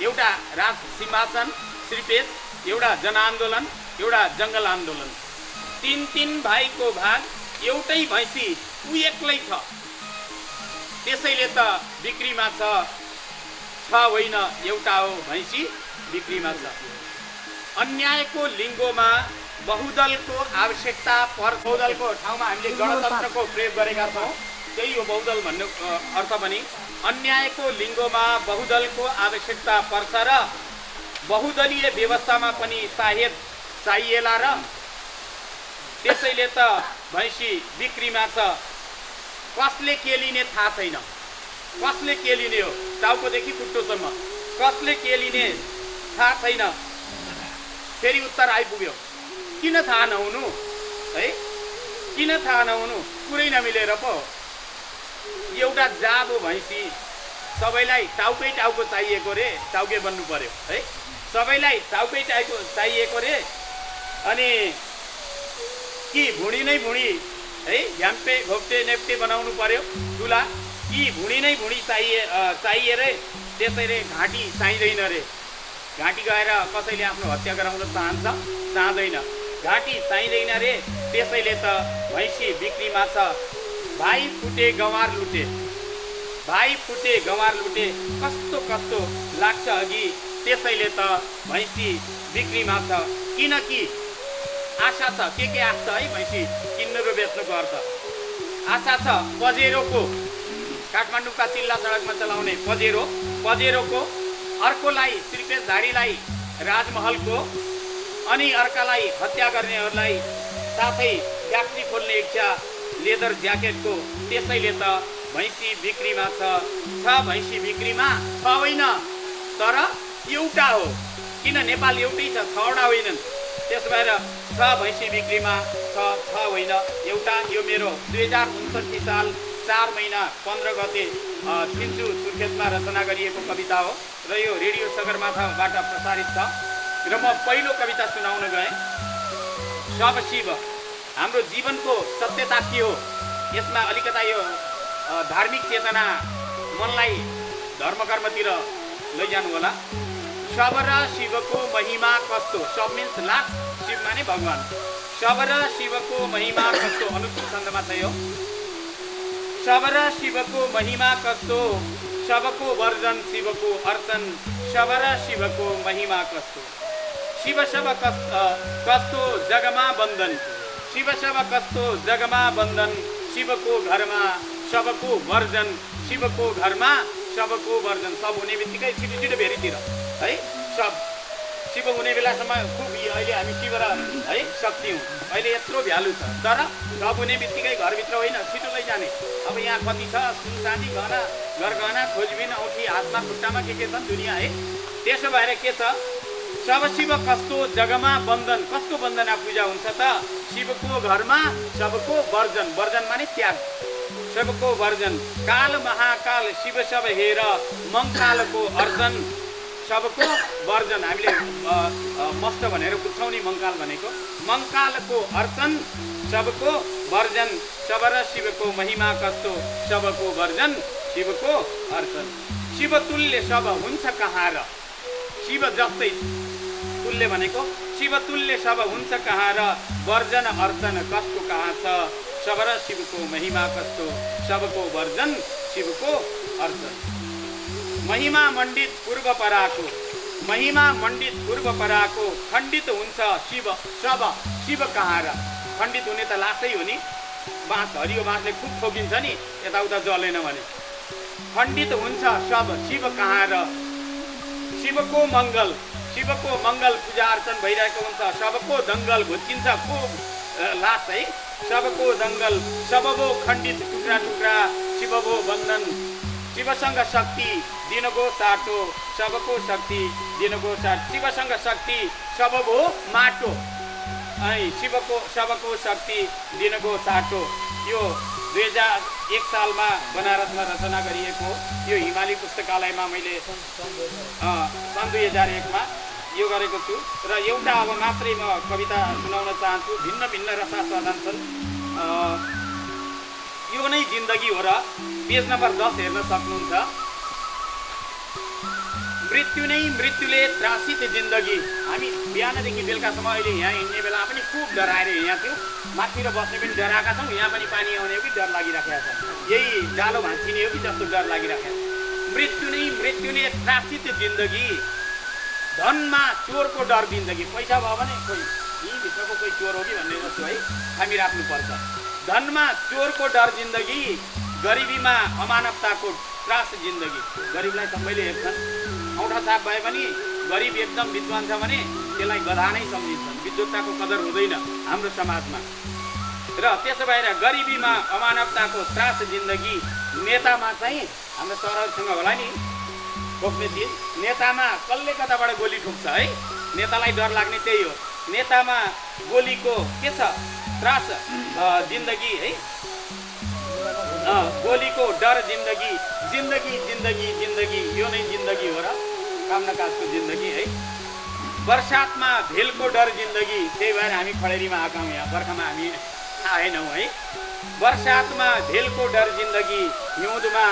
एउटा राज सिंहासन श्रीपेज, एउटा जनआन्दोलन, एउटा जङ्गल आन्दोलन। 3 भाइको भाग एउटै भैँसी, ऊ एक्लै छ, त्यसैले त बिक्रीमा छ होइन एउटा हो, भैँसी बिक्रीमा छ। अन्यायको लिङ्गोमा बहुदलको आवश्यकता बहुदलको ठाउँमा हामीले गणतन्त्रको प्रयोग गरेका छौँ, त्यही हो बहुदल भन्ने अर्थ पनि। अन्यायको लिङ्गोमा बहुदलको आवश्यकता पर्छ र बहुदलीय व्यवस्थामा पनि सायद चाहिएला र त्यसैले त भैँसी बिक्रीमा छ। कसले केलिने थाहा छैन, कसले केलिने हो, टाउकोदेखि खुट्टोसम्म कसले केलिने थाहा छैन। फेरि उत्तर आइपुग्यो, किन थाहा नहुनु है, किन थाहा नहुनु, कुरै नमिलेर पो। एउटा जाबो भैँसी, सबैलाई टाउकै टाउको चाहिएको रे, टाउके बन्नु पर्यो है, सबैलाई टाउकै टाउको चाहिएको रे। अनि कि भुँडी नै भुँडी है, झ्याम्पे घोप्टे नेप्टे बनाउनु पर्यो चुला, कि भुँडी नै भुँडी चाहिए रे, त्यसैले घाँटी चाहिँदैन रे। घाँटी गएर कसैले आफ्नो हत्या गराउन चाहँदैन, घाँटी चाहिँदैन रे, त्यसैले त भैँसी बिक्रीमा छ। भाइ फुटे गँवार लुटे, भाइ फुटे गँवार लुटे, कस्तो कस्तो लाग्छ अघि, त्यसैले त भैँसी बिक्रीमा छ। किनकि आशा छ, के आश छ है भैँसी किन्नु र बेच्नुको अर्थ। आशा छ पजेरोको, काठमाडौँका चिल्ला सडकमा चलाउने पजेरोको, अर्कोलाई श्रीपेशधारीलाई राजमहलको, अनि अर्कालाई हत्या गर्नेहरूलाई साथै फ्याक्ट्री खोल्ने इच्छा लेदर ज्याकेटको। त्यसैले त भैँसी बिक्रीमा छ भैँसी बिक्रीमा छ होइन, तर एउटा हो। किन नेपाल एउटै छ, 6वटा होइनन्। त्यस भएर छ भैँसी बिक्रीमा छ होइन एउटा। यो मेरो 2059 साल 4 महिना 15 गते छिन्चु सुर्खेतमा रचना गरिएको कविता हो र यो रेडियो सगरमाथाबाट प्रसारित छ। र म पहिलो कविता सुनाउन गएँ। सब शिव, हाम्रो जीवनको सत्यता के हो, यसमा अलिकता यो धार्मिक चेतना मनलाई धर्मकर्मतिर लैजानु होला। सब र शिवको महिमा कस्तो, सब मिन्स लास्ट, शिव माने भगवान। सब र शिवको महिमा कस्तो, अनुकूल छन्दमा छ यो। सब र शिवको महिमा कस्तो, सबको वर्जन शिवको अर्चन, सब र शिवको महिमा कस्तो। शिव सब कस्तो जगमा बन्धन, शिव सब कस्तो जगमा बन्धन, शिवको घरमा सबको वर्जन, शिवको घरमा सबको वर्जन। सब हुने बित्तिकै छिटो छिटो भेरीतिर है, सब शिव हुने बेलासम्म खुब अहिले हामी शिव र है शक्ति हौँ, अहिले यत्रो भ्यालु छ। तर सब हुने बित्तिकै घरभित्र होइन, छिटो लैजाने। अब यहाँ कति छ, सुन चाँदी गहना, गरगहना, खोजबिन, औठी, हातमा खुट्टामा के छन् दुनियाँ है। त्यसो भएर के छ, सब शिव कस्तो जगमा बन्धन, कसको वन्दना पूजा हुन्छ त? शिवको घरमा सबको वर्जन, वर्जन माने त्याग, सबको वर्जन। काल महाकाल शिव सब हेर, मङ्कालको अर्जन, सबको वर्जन। हामीले मस्त भनेर बुझ्छौँ नि मङ्काल भनेको। मङ्कालको अर्चन सबको वर्जन, सब र शिवको महिमा कस्तो, सबको वर्जन शिवको अर्चन। शिव तुल्य सब हुन्छ कहाँ र, शिव जस्तै तुल्य भनेको शिव तुल्य सब हुन्छ कहाँ र, वर्जन अर्चन कस्तो कहाँ छ, सब र शिवको महिमा कस्तो, सबको वर्जन शिवको अर्चन। महिमा मण्डित पूर्व पराको, महिमा मण्डित पूर्व पराको, खण्डित हुन्छ शिव सब शिव कहाँ र। खण्डित हुने त लासै हो नि, बाँस हरियो बाँसले खुब ठोकिन्छ नि यताउता जलेन भने। खण्डित हुन्छ सब शिव कहाँ र, शिवको मङ्गल, शिवको मङ्गल पूजा अर्चन भइरहेको हुन्छ। सबको दङ्गल भुच्चिन्छ खुब लास है, सबको दङ्गल, सबको खण्डित टुक्रा टुक्रा, शिवको बन्धन, शिवसँग शक्ति दिनको साटो, सबको शक्ति दिनको साटो, शिवसँग शक्ति सबको माटो है, शिवको सबको शक्ति दिनको साटो। यो 2001 सालमा बनारसमा रचना गरिएको यो हिमाली पुस्तकालयमा मैले सन् 2001मा यो गरेको छु। र एउटा अब मात्रै म कविता सुनाउन चाहन्छु। भिन्न भिन्न रसास्वादन छन्। यो नै जिन्दगी हो र पेज नम्बर 10 हेर्न सक्नुहुन्छ। मृत्यु नै मृत्युले त्रासित जिन्दगी। हामी बिहानदेखि बेलुकासम्म अहिले यहाँ हिँड्ने बेला पनि खुब डराएर हिँडेका थियौँ। माथितिर बस्ने पनि डराएका छौँ, यहाँ पनि पानी आउने हो कि डर लागिराखेको छ, यही जालो भाँचिने हो कि जस्तो डर लागिराखेको छ। मृत्यु नै मृत्युले त्रासित जिन्दगी, धनमा चोरको डर जिन्दगी। पैसा भयो भने कोही यहीँभित्रको कोही चोर हो कि भन्ने जस्तो है हामी राख्नुपर्छ। धनमा चोरको डर जिन्दगी, गरिबीमा अमानवताको त्रास जिन्दगी। गरिबलाई सबैले हेर्छन्, औँठा छाप भए पनि गरिब एकदम विद्वान छ भने त्यसलाई गधा नै सम्झिन्छन्। विद्वत्ताको कदर हुँदैन हाम्रो समाजमा। र त्यसो भएर गरिबीमा अमानवताको त्रास जिन्दगी। नेतामा चाहिँ हाम्रो सरहरूसँग होला नि ठोक्ने चिज, नेतामा कसले कताबाट गोली ठोक्छ है, नेतालाई डर लाग्ने त्यही हो। नेतामा गोलीको के छ त्रास जिन्दगी है, गोलीको डर जिन्दगी। जिन्दगी जिन्दगी जिन्दगी, यो नै जिन्दगी हो र कामना काजको जिन्दगी है। बर्सातमा भेलको डर जिन्दगी, त्यही भएर हामी खडेरीमा आएका हौँ, यहाँ बर्खामा हामी आएनौँ है। बर्सातमा भेलको डर जिन्दगी, हिउँदमा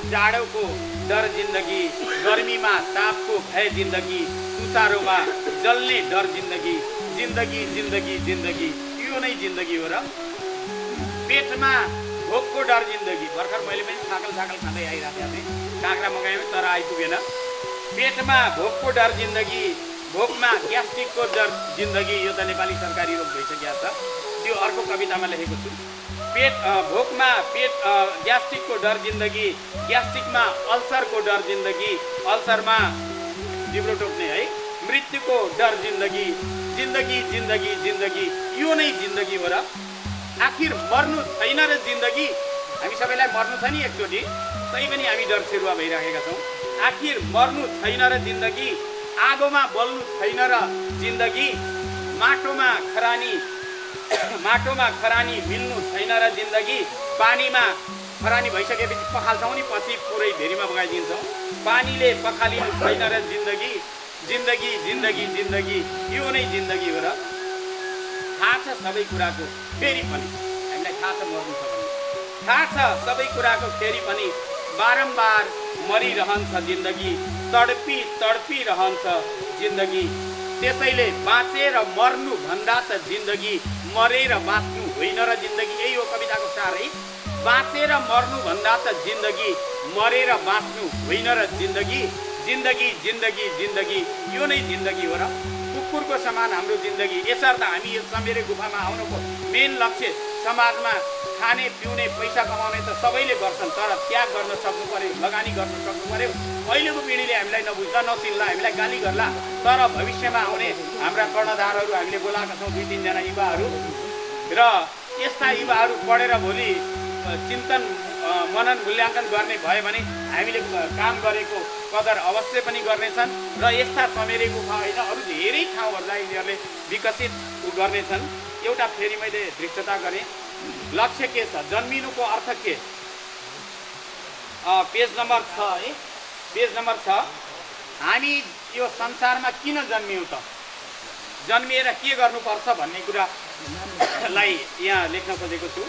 जाडोको डर जिन्दगी, गर्मीमा तापको भय जिन्दगी, तुसारोमा जल्ने डर जिन्दगी। जिन्दगी जिन्दगी जिन्दगी, यो नै जिन्दगी हो र। पेटमा भोकको डर जिन्दगी। भर्खर मैले पनि छाकल खाँदै आइरहेको थिएँ, काँक्रा मगाएँ तर आइपुगेन। पेटमा भोकको डर जिन्दगी, भोकमा ग्यास्ट्रिकको डर जिन्दगी। यो त नेपाली सरकारी रोग भइसकेको छ, त्यो अर्को कवितामा लेखेको छु। भोकमा ग्यास्ट्रिकको डर जिन्दगी, ग्यास्ट्रिकमा अल्सरको डर जिन्दगी, अल्सरमा जिब्रो टोक्ने है। मृत्युको डर जिन्दगी। जिन्दगी जिन्दगी जिन्दगी, यो नै जिन्दगी हो र। आखिर मर्नु छैन र जिन्दगी। हामी सबैलाई मर्नु छ नि एकचोटि, तै पनि हामी डर सेरुवा भइराखेका छौँ। आखिर मर्नु छैन र जिन्दगी, आगोमा बल्नु छैन र जिन्दगी, माटोमा खरानी मिल्नु छैन र जिन्दगी, पानीमा खरानी भइसकेपछि पखाल्छौँ नि, पछि पुरै भेरीमा बगाइदिन्छौँ। पानीले पखालिनु छैन र जिन्दगी। जिन्दगी जिन्दगी जिन्दगी, यो नै जिन्दगी हो र। थाहा छ सबै कुराको फेरि पनि, हामीलाई थाहा छ मर्नु छ भने, थाहा छ सबै कुराको फेरि पनि, बारम्बार मरिरहन्छ जिन्दगी, तडपी तडपी रहन्छ जिन्दगी। त्यसैले बाँचेर मर्नु भन्दा त जिन्दगी, मरेर बाँच्नु होइन र जिन्दगी। यही हो कविताको सार है। बाँचेर मर्नु भन्दा त जिन्दगी, मरेर बाँच्नु होइन र जिन्दगी। जिन्दगी जिन्दगी जिन्दगी, यो नै जिन्दगी हो र। कुकुरको समान हाम्रो जिन्दगी। यसर्थ हामी यो चमेरे गुफामा आउनुको मेन लक्ष्य समाजमा खाने पिउने पैसा कमाउने त सबैले गर्छन्, तर त्याग गर्न सक्नु पर्यो, लगानी गर्न सक्नु पर्यो। अहिलेको पिँढीले हामीलाई नबुझ्ला, नचिन्ला, हामीलाई गाली गर्ला, तर भविष्यमा आउने हाम्रा कर्णधारहरू हामीले बोलाएका छौँ 2-3 जना युवाहरू, र यस्ता युवाहरू पढेर भोलि चिन्तन मनन मूल्याङ्कन गर्ने भयो भने हामीले काम गरेको कदर अवश्य पनि गर्नेछन् र यस्ता चमेरे गुफा होइन अरू धेरै ठाउँहरूलाई यिनीहरूले विकसित गर्नेछन्। एउटा फेरि मैले दृष्टता गरेँ, लक्ष्य के छ, जन्मिनुको अर्थ के? पेज नम्बर 6 है, पेज नम्बर 6। हामी यो संसारमा किन जन्मियौँ त, जन्मिएर के गर्नुपर्छ भन्ने कुरालाई यहाँ लेख्न खोजेको छु।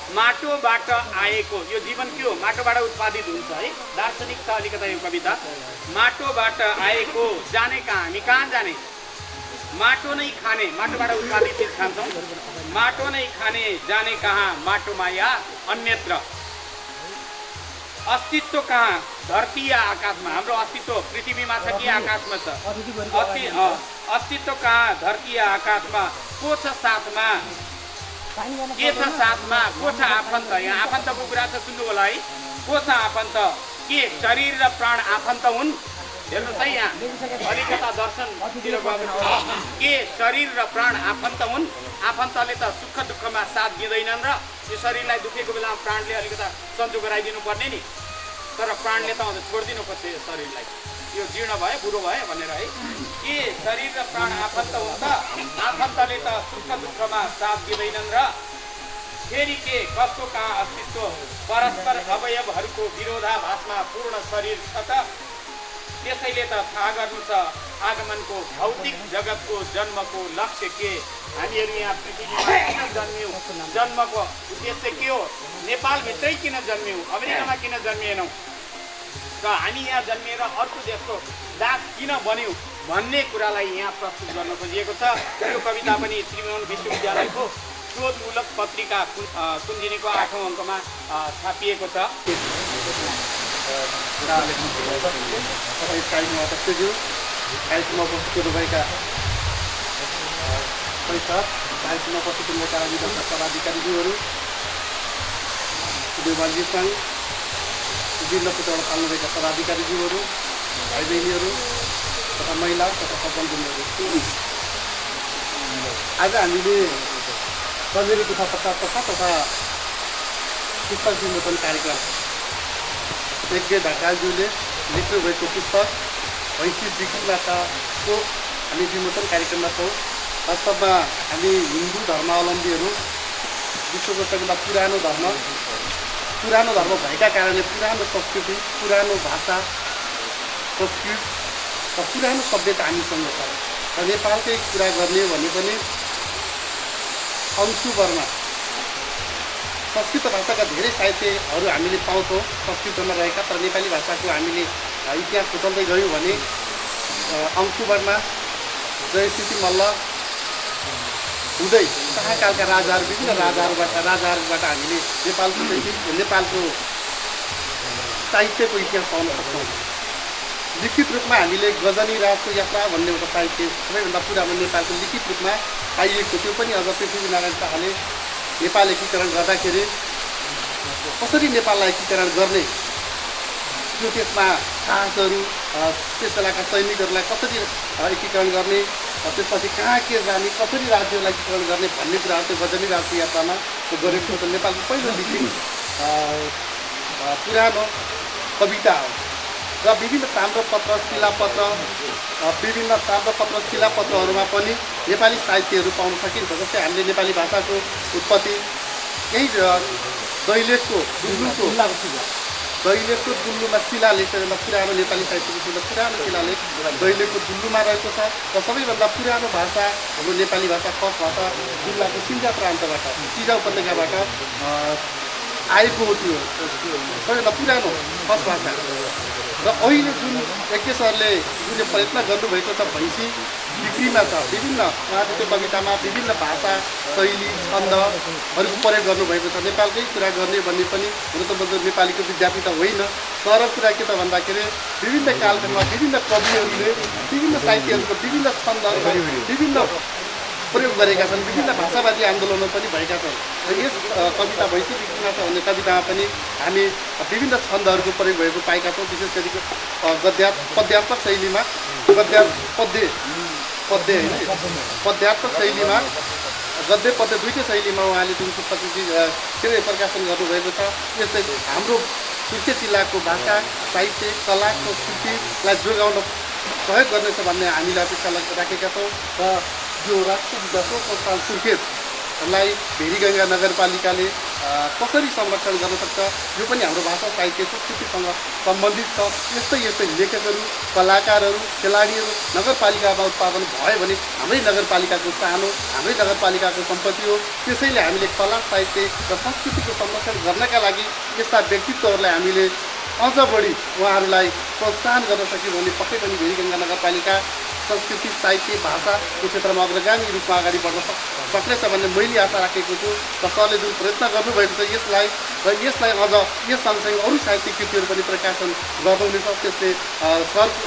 माटोबाट आएको यो जीवन के हो? माटोबाट उत्पादित हुन्छ है। दार्शनिक छ अलिकता यो कविता। माटोबाट आएको, जाने कहाँ? हामी कहाँ जाने? माटो नै खाने, माटोबाट उत्पादित चिज खान्छौँ। माटो नै खाने, जाने कहाँ? माटोमा या अन्यत्र। अस्तित्व कहाँ? धरती या आकाशमा? हाम्रो अस्तित्व पृथ्वीमा छ कि आकाशमा छ? अस्तित्व कहाँ? धरती या आकाशमा? को छ साथमा? के छ साथमा? को छ आफन्त? यहाँ आफन्तको कुरा छ, सुन्नु होला है। को छ आफन्त? के शरीर र प्राण आफन्त हुन्? हेर्नुहोस् है, यहाँ अलिकता दर्शनतिर गएको। के शरीर र प्राण आफन्त हुन्? आफन्तले त सुख दुःखमा साथ दिँदैनन् र यो शरीरलाई दुखेको बेलामा प्राणले अलिकता सन्चो गराइदिनु पर्ने नि, तर प्राणले त छोडिदिनु पर्छ यो शरीरलाई, यो जीर्ण भयो, बुढो भयो भनेर है। के शरीर र प्राण आफन्त हुन्छ? आफन्तले त सुख दुःखमा साथ दिँदैनन् र फेरि के कसको कहाँ अस्तित्व? परस्पर अवयवहरूको विरोधाभासमा पूर्ण शरीर छ त? त्यसैले त थाहा गर्नु छ आगमनको भौतिक जगतको जन्मको लक्ष्य के? हामीहरू यहाँ पृथ्वीमा किन जन्मियौँ? जन्मको उद्देश्य के हो? नेपालभित्रै किन जन्मियौँ? अमेरिकामा किन जन्मिएनौँ? र हामी यहाँ जन्मिएर अर्को देशको दास किन बन्यौँ भन्ने कुरालाई यहाँ प्रस्तुत गर्न खोजिएको छ। यो कविता पनि त्रिभुवन विश्वविद्यालयको शोधमूलक पत्रिका कुञ्जिनीको 8औं अङ्कमा छापिएको छ।
कार्यक्रममा उपस्थित हुनुभएका कार्यक्रममा उपस्थित हुनुभएका राजनीतिक पदाधिकारीज्यूहरू, देवालजी सङ्घ विभिन्न पुतौडा पाल्नुभएका पदाधिकारीज्यूहरू, भाइ बहिनीहरू तथा महिला तथा सफलजनहरू, आज हामीले चमेरे गुफा प्रचार तथा पुस्तक विमोचन कार्यक्रम यज्ञ ढकालज्यूले लेख्नुभएको पुस्तक भैँसी बिक्रीबाटको हामी विमोचन कार्यक्रममा छौँ। वास्तवमा हामी हिन्दू धर्मावलम्बीहरू विश्वको सबैभन्दा पुरानो धर्म भएका कारणले पुरानो संस्कृति, पुरानो भाषा, संस्कृत र पुरानो सभ्यता हामीसँग छ। र नेपालकै कुरा गर्ने भने पनि अंशुवर्मा संस्कृत भाषाका धेरै साहित्यहरू हामीले पाउँछौँ संस्कृतमा रहेका, तर नेपाली भाषाको हामीले इतिहास खोज्दै गयौँ भने अंशुवर्मा, जयश्री मल्ल हुँदै शाहकालका राजाहरू, विभिन्न राजाहरूबाट हामीले नेपालको साहित्यको इतिहास पाउन सक्छौँ। लिखित रूपमा हामीले गजनी राजको यात्रा भन्ने एउटा साहित्य सबैभन्दा पुरानो नेपालको लिखित रूपमा पाइएको, त्यो पनि अझ पृथ्वीनारायण शाहले नेपाल एकीकरण गर्दाखेरि कसरी नेपाललाई एकीकरण गर्ने, त्यो त्यसमा साहसहरू, त्यस बेलाका सैनिकहरूलाई कसरी एकीकरण गर्ने, त्यसपछि कहाँ के जाने, कसरी राज्यलाई एकीकरण गर्ने भन्ने कुराहरू त्यो गजनी राजको यात्रामा गरेको छ। नेपालको पहिलो लिखित पुरानो कविता हो र विभिन्न ताम्रपत्र शिलापत्रहरूमा पनि नेपाली साहित्यहरू पाउन सकिन्छ। जस्तै हामीले नेपाली भाषाको उत्पत्ति यही दैलेखको दुल्लुमा शिलालेख, पुरानो नेपाली साहित्यको पुरानो शिलालेख दैलेखको दुल्लुमा रहेको छ। र सबैभन्दा पुरानो भाषा हाम्रो नेपाली भाषा खस भाषा जिल्लाको सिन्जा प्रान्तबाट, सिजा उपत्यकाबाट आएको हो त्यो सबैभन्दा पुरानो खस भाषा र अहिले जुन एके सरले जुन प्रयत्न गर्नुभएको छ भैँसी बिक्रीमा छ विभिन्न उहाँले त्यो कवितामा विभिन्न भाषा शैली छन्दहरूको प्रयोग गर्नुभएको छ नेपालकै कुरा गर्ने भन्ने पनि हुन त म नेपालीको विद्यार्थी त होइन तर कुरा के त भन्दाखेरि विभिन्न कालखण्डमा विभिन्न कविहरूले विभिन्न साहित्यहरूको विभिन्न छन्दहरू विभिन्न प्रयोग गरेका छन् विभिन्न भाषावादी आन्दोलनहरू पनि भएका छन् र यस कविता भैँसी बिक्रीमा छ भन्ने कवितामा पनि हामी विभिन्न छन्दहरूको प्रयोग भएको पाएका छौँ विशेष गरी पद्यात्मक शैलीमा पद्यात्मक शैलीमा गद्य पद्य दुईटै शैलीमा उहाँले जुन पुस्तक के अरे प्रकाशन गर्नुभएको छ यस्तै हाम्रो सुर्खेत जिल्लाको भाषा साहित्य कला संस्कृतिलाई जोगाउन सहयोग गर्नेछ भन्ने हामीले अपेक्षा राखेका छौँ र यो राष्ट्रिय विकास संस्थान सुर्खेतलाई भेरीगङ्गा नगरपालिकाले कसरी संरक्षण गर्न सक्छ यो पनि हाम्रो भाषा साहित्य संस्कृतिसँग सम्बन्धित छ यस्तै लेखकहरू कलाकारहरू खेलाडीहरू नगरपालिकामा उत्पादन भयो भने हाम्रै नगरपालिकाको सानो हाम्रै नगरपालिकाको सम्पत्ति हो त्यसैले हामीले कला साहित्य र संस्कृतिको संरक्षण गर्नका लागि यस्ता व्यक्तित्वहरूलाई हामीले अझ बढी उहाँहरूलाई प्रोत्साहन गर्न सक्यौँ भने पक्कै पनि भेरीगङ्गा नगरपालिका संस्कृति साहित्य भाषाको क्षेत्रमा अग्रगामी रूपमा अगाडि बढ्न सक्नेछ भन्ने मैले आशा राखेको छु र सरले जुन प्रयत्न गर्नुभएको छ यसलाई अझ यस सँगसँगै अरू साहित्यिक कृतिहरू पनि प्रकाशन गर्नुहुनेछ त्यसले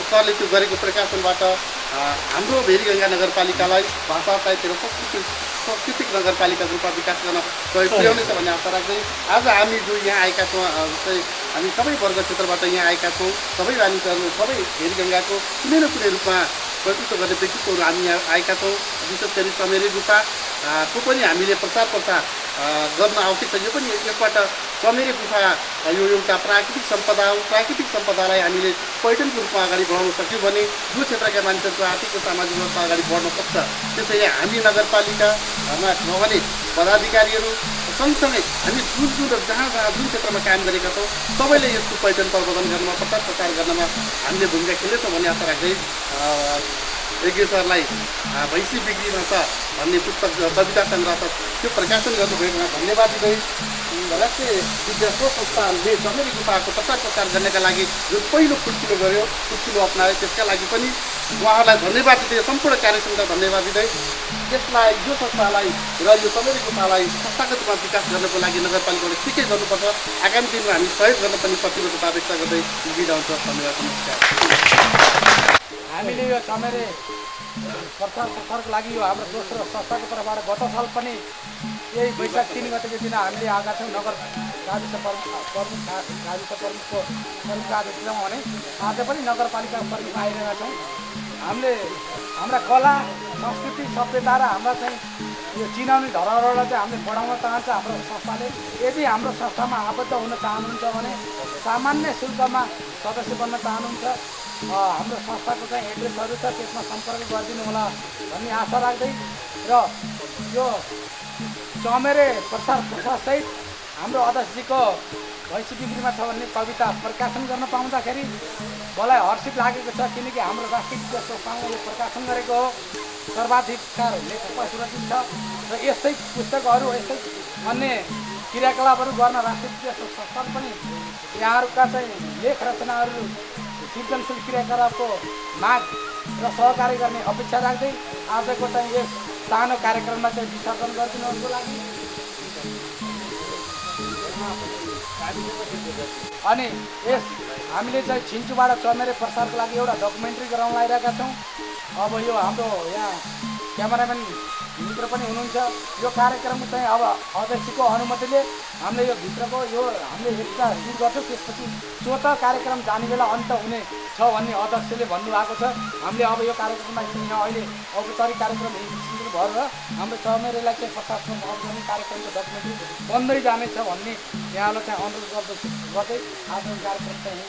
सरले त्यो गरेको प्रकाशनबाट हाम्रो भेरीगङ्गा नगरपालिकालाई भाषा साहित्य र सांस्कृतिक नगरपालिकाको रूपमा विकास गर्न सहयोग पुर्याउनेछ भन्ने आशा राख्दै आज हामी जो यहाँ आएका छौँ जस्तै हामी सबै वर्ग क्षेत्रबाट यहाँ आएका छौँ सबै मानिसहरू सबै भेरीगङ्गाको कुनै न कुनै रूपमा प्रतिनिधित्व गर्ने व्यक्तित्वहरू हामी यहाँ आएका छौँ विशेष गरी चमेरे गुफाको पनि हामीले प्रचार प्रसार गर्न आवश्यक छ यो पनि यसबाट चमेरे गुफा यो एउटा प्राकृतिक सम्पदा हो प्राकृतिक सम्पदालाई हामीले पर्यटनको रूपमा अगाडि बढाउन सक्यौँ भने यो क्षेत्रका मानिसहरूको आर्थिक र सामाजिक अवस्था अगाडि बढ्न सक्छ त्यसैले हामी नगरपालिकामा रहने पदाधिकारीहरू सँगसँगै हामी जुन जहाँ जुन क्षेत्रमा काम गरेका छौँ सबैले यसको पर्यटन प्रवर्धन गर्नमा प्रचार प्रसार गर्नमा हामीले भूमिका खेल्नेछौँ भन्ने आशा राख्दै यज्ञ सरलाई भैँसी बिक्रीमा छ भन्ने पुस्तक कविता सङ्ग्रह छ त्यो प्रकाशन गर्नुभएकोमा धन्यवाद दिँदै राष्ट्रिय विद्या संस्थानले चमेरे गुफाको प्रचार प्रसार गर्नका लागि जो पहिलो खुड्किलो गऱ्यो खुड्किलो अप्नायो त्यसका लागि पनि उहाँहरूलाई धन्यवाद दिँदै सम्पूर्ण कार्यसङ्घलाई धन्यवाद दिँदै यसलाई यो संस्थालाई र यो चमेरे गुफालाई संस्थागत रूपमा विकास गर्नको लागि नगरपालिकाले के गर्नुपर्छ आगामी दिनमा हामी सहयोग गर्न पनि प्रतिबद्धता व्यक्त गर्दै बिदा हुन्छ धन्यवाद नमस्कार
हामीले यो चमेरे प्रसारको लागि यो हाम्रो दोस्रो संस्थाको तर्फबाट गत साल पनि यही वैशाख 3 गतेको दिन हामीले आएका छौँ नगर गाविस प्रमुखको कार्यक्रम भने आज पनि नगरपालिका प्रमुख आइरहेका छौँ हामीले हाम्रा कला संस्कृति सभ्यता र हाम्रा चाहिँ यो चिनाउने धरोहरलाई चाहिँ हामीले बढाउन चाहन्छ हाम्रो संस्थाले यदि हाम्रो संस्थामा आबद्ध हुन चाहनुहुन्छ भने सामान्य शुल्कमा सदस्य बन्न चाहनुहुन्छ हाम्रो संस्थाको चाहिँ एड्रेसहरू छ त्यसमा सम्पर्क गरिदिनु होला भन्ने आशा राख्दै र यो चमेरे प्रसारसहित हाम्रो अध्यक्षजीको भैँसी बिक्रीमा छ भन्ने कविता प्रकाशन गर्न पाउँदाखेरि मलाई हर्षित लागेको छ किनकि हाम्रो राष्ट्रिय विद्या संस्थानले यो प्रकाशन गरेको हो सर्वाधिकार लेखकमा सुरक्षित छ र यस्तै पुस्तकहरू यस्तै अन्य क्रियाकलापहरू गर्न राष्ट्रिय विद्या संस्थान पनि यहाँहरूका चाहिँ लेख रचनाहरू सृजनशील क्रियाकलापको माग र सहकारी गर्ने अपेक्षा राख्दै आजको चाहिँ यस सानो कार्यक्रममा चाहिँ विसर्जन गरिदिनुको लागि अनि यस हामीले चाहिँ छिन्चुबाट चमेरे प्रसारको लागि एउटा डकुमेन्ट्री गराउन लागिरहेका छौँ अब यो हाम्रो यहाँ क्यामेराम्यान मित्र पनि हुनुहुन्छ यो कार्यक्रम चाहिँ अब अध्यक्षको अनुमतिले हामीले यो भित्रको यो हामीले एकता सुरु गर्छौँ त्यसपछि स्वत कार्यक्रम जाने बेला अन्त हुने छ भन्ने अध्यक्षले भन्नुभएको छ हामीले अब यो कार्यक्रममा यहाँ अहिले औपचारिक कार्यक्रम सुरु भएर हाम्रो चमेरेलाई चाहिँ प्रशासन गर्ने कार्यक्रमको डकुमेन्ट्री बन्दै जानेछ भन्ने यहाँलाई चाहिँ अनुरोध गर्दै आफ्नो कार्यक्रम चाहिँ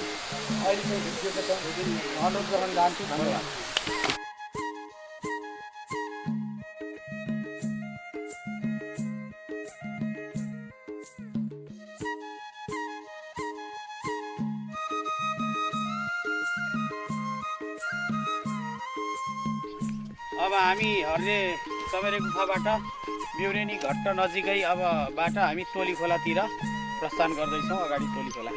अहिले चाहिँ भिडियोको चाहिँ अनुरोध गर्न चाहन्छु धन्यवाद
अब हामीहरूले चमेरे गुफाबाट बिउरेनी घट्ट नजिकै अबबाट हामी टोली खोलातिर प्रस्थान गर्दैछौँ अगाडि टोली खोला।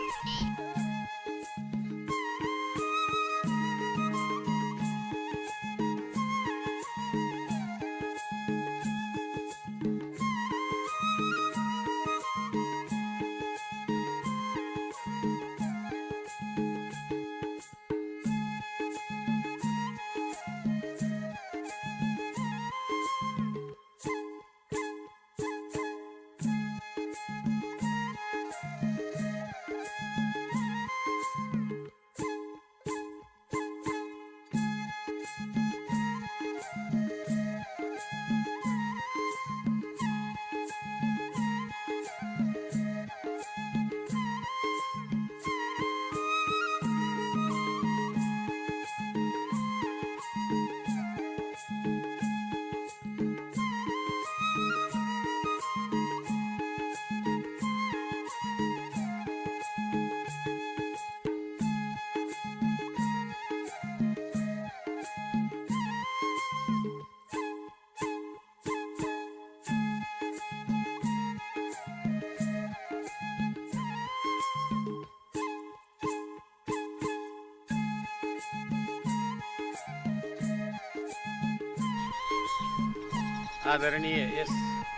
आदरणीय यस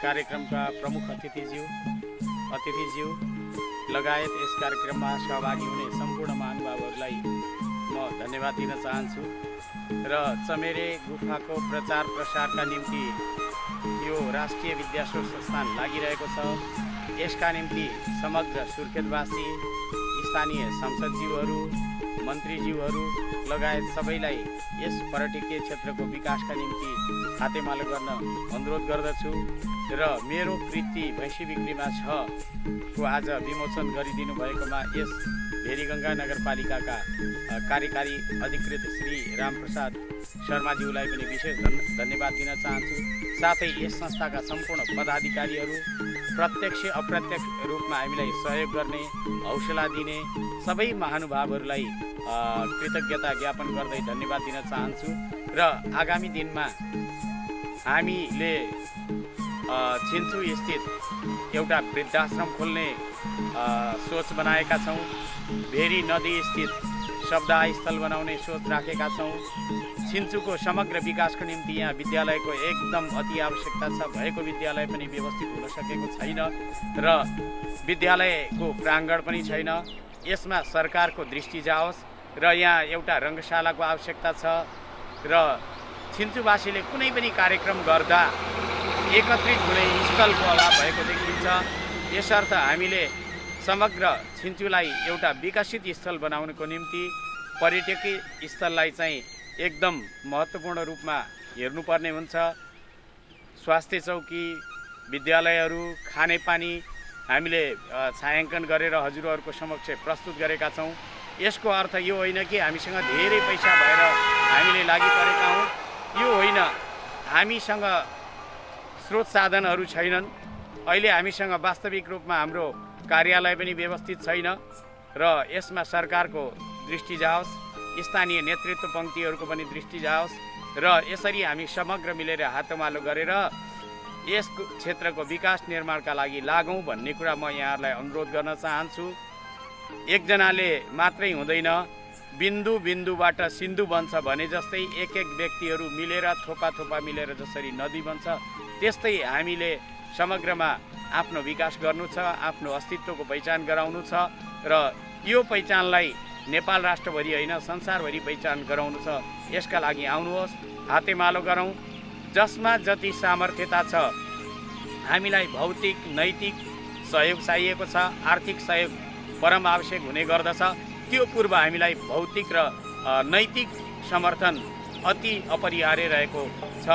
कार्यक्रमका प्रमुख अतिथिज्यू लगायत यस कार्यक्रममा सहभागी हुने सम्पूर्ण महानुभावहरूलाई म धन्यवाद दिन चाहन्छु र चमेरे गुफाको प्रचार प्रसारका निम्ति यो राष्ट्रिय विद्याशोध संस्थान लागिरहेको छ। यसका निम्ति समग्र सुर्खेतवासी, स्थानीय संसदज्यूहरू, मन्त्रीज्यूहरू लगायत सबैलाई यस पर्यटकीय क्षेत्रको विकासका निम्ति हातेमालो गर्न अनुरोध गर्दछु र मेरो कृति भैँसी बिक्रीमा 6 को आज विमोचन गरिदिनु भएकोमा यस भेरीगङ्गा नगरपालिकाका कार्यकारी अधिकृत श्री रामप्रसाद शर्माज्यूलाई पनि विशेष धन्यवाद दिन चाहन्छु। साथै यस संस्थाका सम्पूर्ण पदाधिकारीहरू, प्रत्यक्ष अप्रत्यक्ष रूपमा हामीलाई सहयोग गर्ने, हौसला दिने सबै महानुभावहरूलाई कृतज्ञता ज्ञापन गर्दै धन्यवाद दिन चाहन्छु र आगामी दिनमा हामीले छिन्चु स्थित एउटा वृद्धाश्रम खोल्ने सोच बनाएका छौँ। भेरी नदी स्थित शब्दा स्थल बनाउने सोच राखेका छौँ। छिन्चुको समग्र विकासको निम्ति यहाँ विद्यालयको एकदम अति आवश्यकता छ। भएको विद्यालय पनि व्यवस्थित हुन सकेको छैन र विद्यालयको प्राङ्गण पनि छैन। यसमा सरकारको दृष्टि जाओस् र यहाँ एउटा रङ्गशालाको आवश्यकता छ र छिन्चुवासीले कुनै पनि कार्यक्रम गर्दा एकत्रित हुने स्थलको अभाव भएको देखिन्छ। यसर्थ हामीले समग्र छिन्चुलाई एउटा विकसित स्थल बनाउनको निम्ति पर्यटकीय स्थललाई चाहिँ एकदम महत्त्वपूर्ण रूपमा हेर्नुपर्ने हुन्छ। स्वास्थ्य चौकी, विद्यालयहरू, खानेपानी हामीले छायाङ्कन गरेर हजुरहरूको समक्ष प्रस्तुत गरेका छौँ। यसको अर्थ यो होइन कि हामीसँग धेरै पैसा भएर हामीले लागि परेका हौँ, यो होइन। हामीसँग स्रोत साधनहरू छैनन्। अहिले हामीसँग वास्तविक रूपमा हाम्रो कार्यालय पनि व्यवस्थित छैन र यसमा सरकारको दृष्टि जाओस्, स्थानीय नेतृत्व पङ्क्तिहरूको पनि दृष्टि जाओस् र यसरी हामी समग्र मिलेर हातमालो गरेर यस क्षेत्रको विकास निर्माणका लागि लागौँ भन्ने कुरा म यहाँहरूलाई अनुरोध गर्न चाहन्छु। एकजनाले मात्रै हुँदैन, बिन्दु बिन्दुबाट सिन्धु बन्छ भने जस्तै एक व्यक्तिहरू मिलेर थोपा थोपा मिलेर जसरी नदी बन्छ त्यस्तै हामीले समग्रमा आफ्नो विकास गर्नु छ, आफ्नो अस्तित्वको पहिचान गराउनु छ र यो पहिचानलाई नेपाल राष्ट्रभरि होइन संसारभरि पहिचान गराउनु छ। यसका लागि आउनुहोस्, हातेमालो गरौँ। जसमा जति सामर्थ्यता छ हामीलाई भौतिक नैतिक सहयोग चाहिएको छ, आर्थिक सहयोग परम आवश्यक हुने गर्दछ। त्यो पूर्व हामीलाई भौतिक र नैतिक समर्थन अति अपरिहार्य रहेको छ।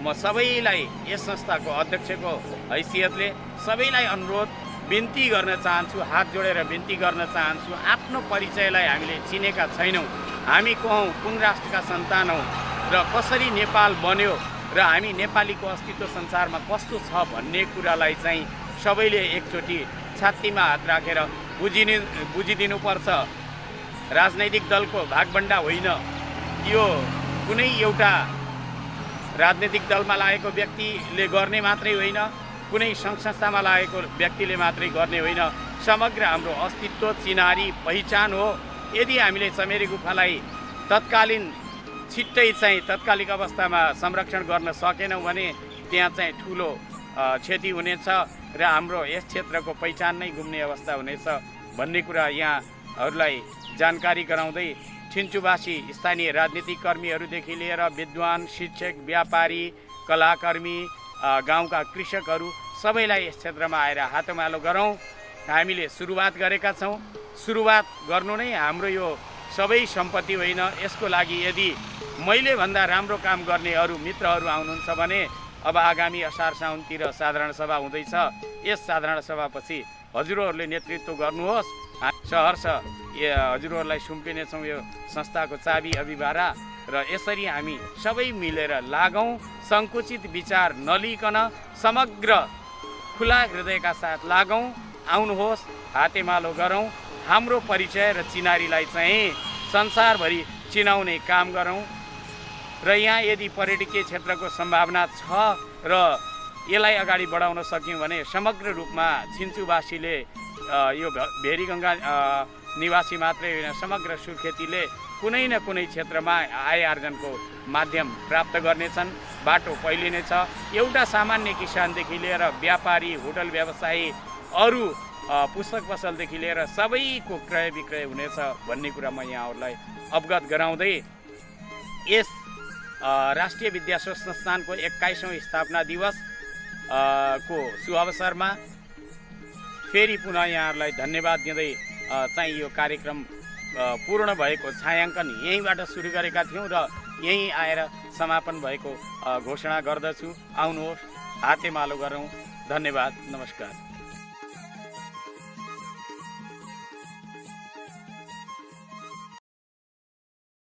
म सबैलाई यस संस्थाको अध्यक्षको हैसियतले सबैलाई अनुरोध बिन्ती गर्न चाहन्छु, हात जोडेर बिन्ती गर्न चाहन्छु। आफ्नो परिचयलाई हामीले चिनेका छैनौँ। हामी को हौँ, कुन राष्ट्रका सन्तान हौँ र कसरी नेपाल बन्यो र हामी नेपालीको अस्तित्व संसारमा कस्तो छ भन्ने कुरालाई चाहिँ सबैले एकचोटि छातीमा हात राखेर बुझिदिनुपर्छ। राजनैतिक दलको भागभण्डा होइन, यो कुनै एउटा राजनैतिक दलमा लागेको व्यक्तिले गर्ने मात्रै होइन। कुनै सङ्घ संस्थामा लागेको व्यक्तिले मात्रै गर्ने होइन, समग्र हाम्रो अस्तित्व चिनारी पहिचान हो। यदि हामीले चमेरे गुफालाई तत्कालीन छिट्टै चाहिँ तत्कालिक अवस्थामा संरक्षण गर्न सकेनौँ भने त्यहाँ चाहिँ ठुलो क्षति हुनेछ र हाम्रो यस क्षेत्रको पहिचान नै गुम्ने अवस्था हुनेछ भन्ने कुरा यहाँहरूलाई जानकारी गराउँदै छिन्चुवासी स्थानीय राजनीतिक कर्मीहरूदेखि लिएर विद्वान, शिक्षक, व्यापारी, कलाकर्मी, गाउँका कृषकहरू सबैलाई यस क्षेत्रमा आएर हातमालो गरौँ। हामीले सुरुवात गरेका छौँ। सुरुवात गर्नु नै हाम्रो यो सबै सम्पत्ति होइन। यसको लागि यदि मैले भन्दा राम्रो काम गर्ने अरू मित्रहरू आउनुहुन्छ भने अब आगामी असार साउनतिर साधारण सभा हुँदैछ। यस साधारण सभापछि हजुरहरूले नेतृत्व गर्नुहोस्। सहर्ष हजुरहरूलाई सुम्पिनेछौँ यो संस्थाको चाबी अभिभारा र यसरी हामी सबै मिलेर लागौँ। सङ्कुचित विचार नलिकन समग्र खुला हृदयका साथ लागौँ। आउनुहोस्, हातेमालो गरौँ, हाम्रो परिचय र चिनारीलाई चाहिँ संसारभरि चिनाउने काम गरौँ। र यहाँ यदि पर्यटकीय क्षेत्रको सम्भावना छ र यसलाई अगाडि बढाउन सक्यौँ भने समग्र रूपमा छिन्चुवासीले यो भेरीगङ्गा निवासी मात्रै होइन, समग्र सुर्खेतीले कुनै न कुनै क्षेत्रमा आय आर्जनको माध्यम प्राप्त गर्नेछन्। बाटो फैलिनेछ। एउटा सामान्य किसानदेखि लिएर व्यापारी, होटल व्यवसायी, अरू पुस्तक पसलदेखि लिएर सबैको क्रय विक्रय हुनेछ भन्ने कुरा म यहाँहरूलाई अवगत गराउँदै यस राष्ट्रिय विद्याशोध संस्थानको 21औं स्थापना दिवस को शुभ अवसरमा फेरि पुनः यहाँहरूलाई धन्यवाद दिँदै चाहिँ यो कार्यक्रम पूर्ण भएको छायाङ्कन यहीँबाट सुरु गरेका थियौँ र यहीँ आएर समापन भएको घोषणा गर्दछु। आउनुहोस्, हातेमालो गरौँ। धन्यवाद, नमस्कार।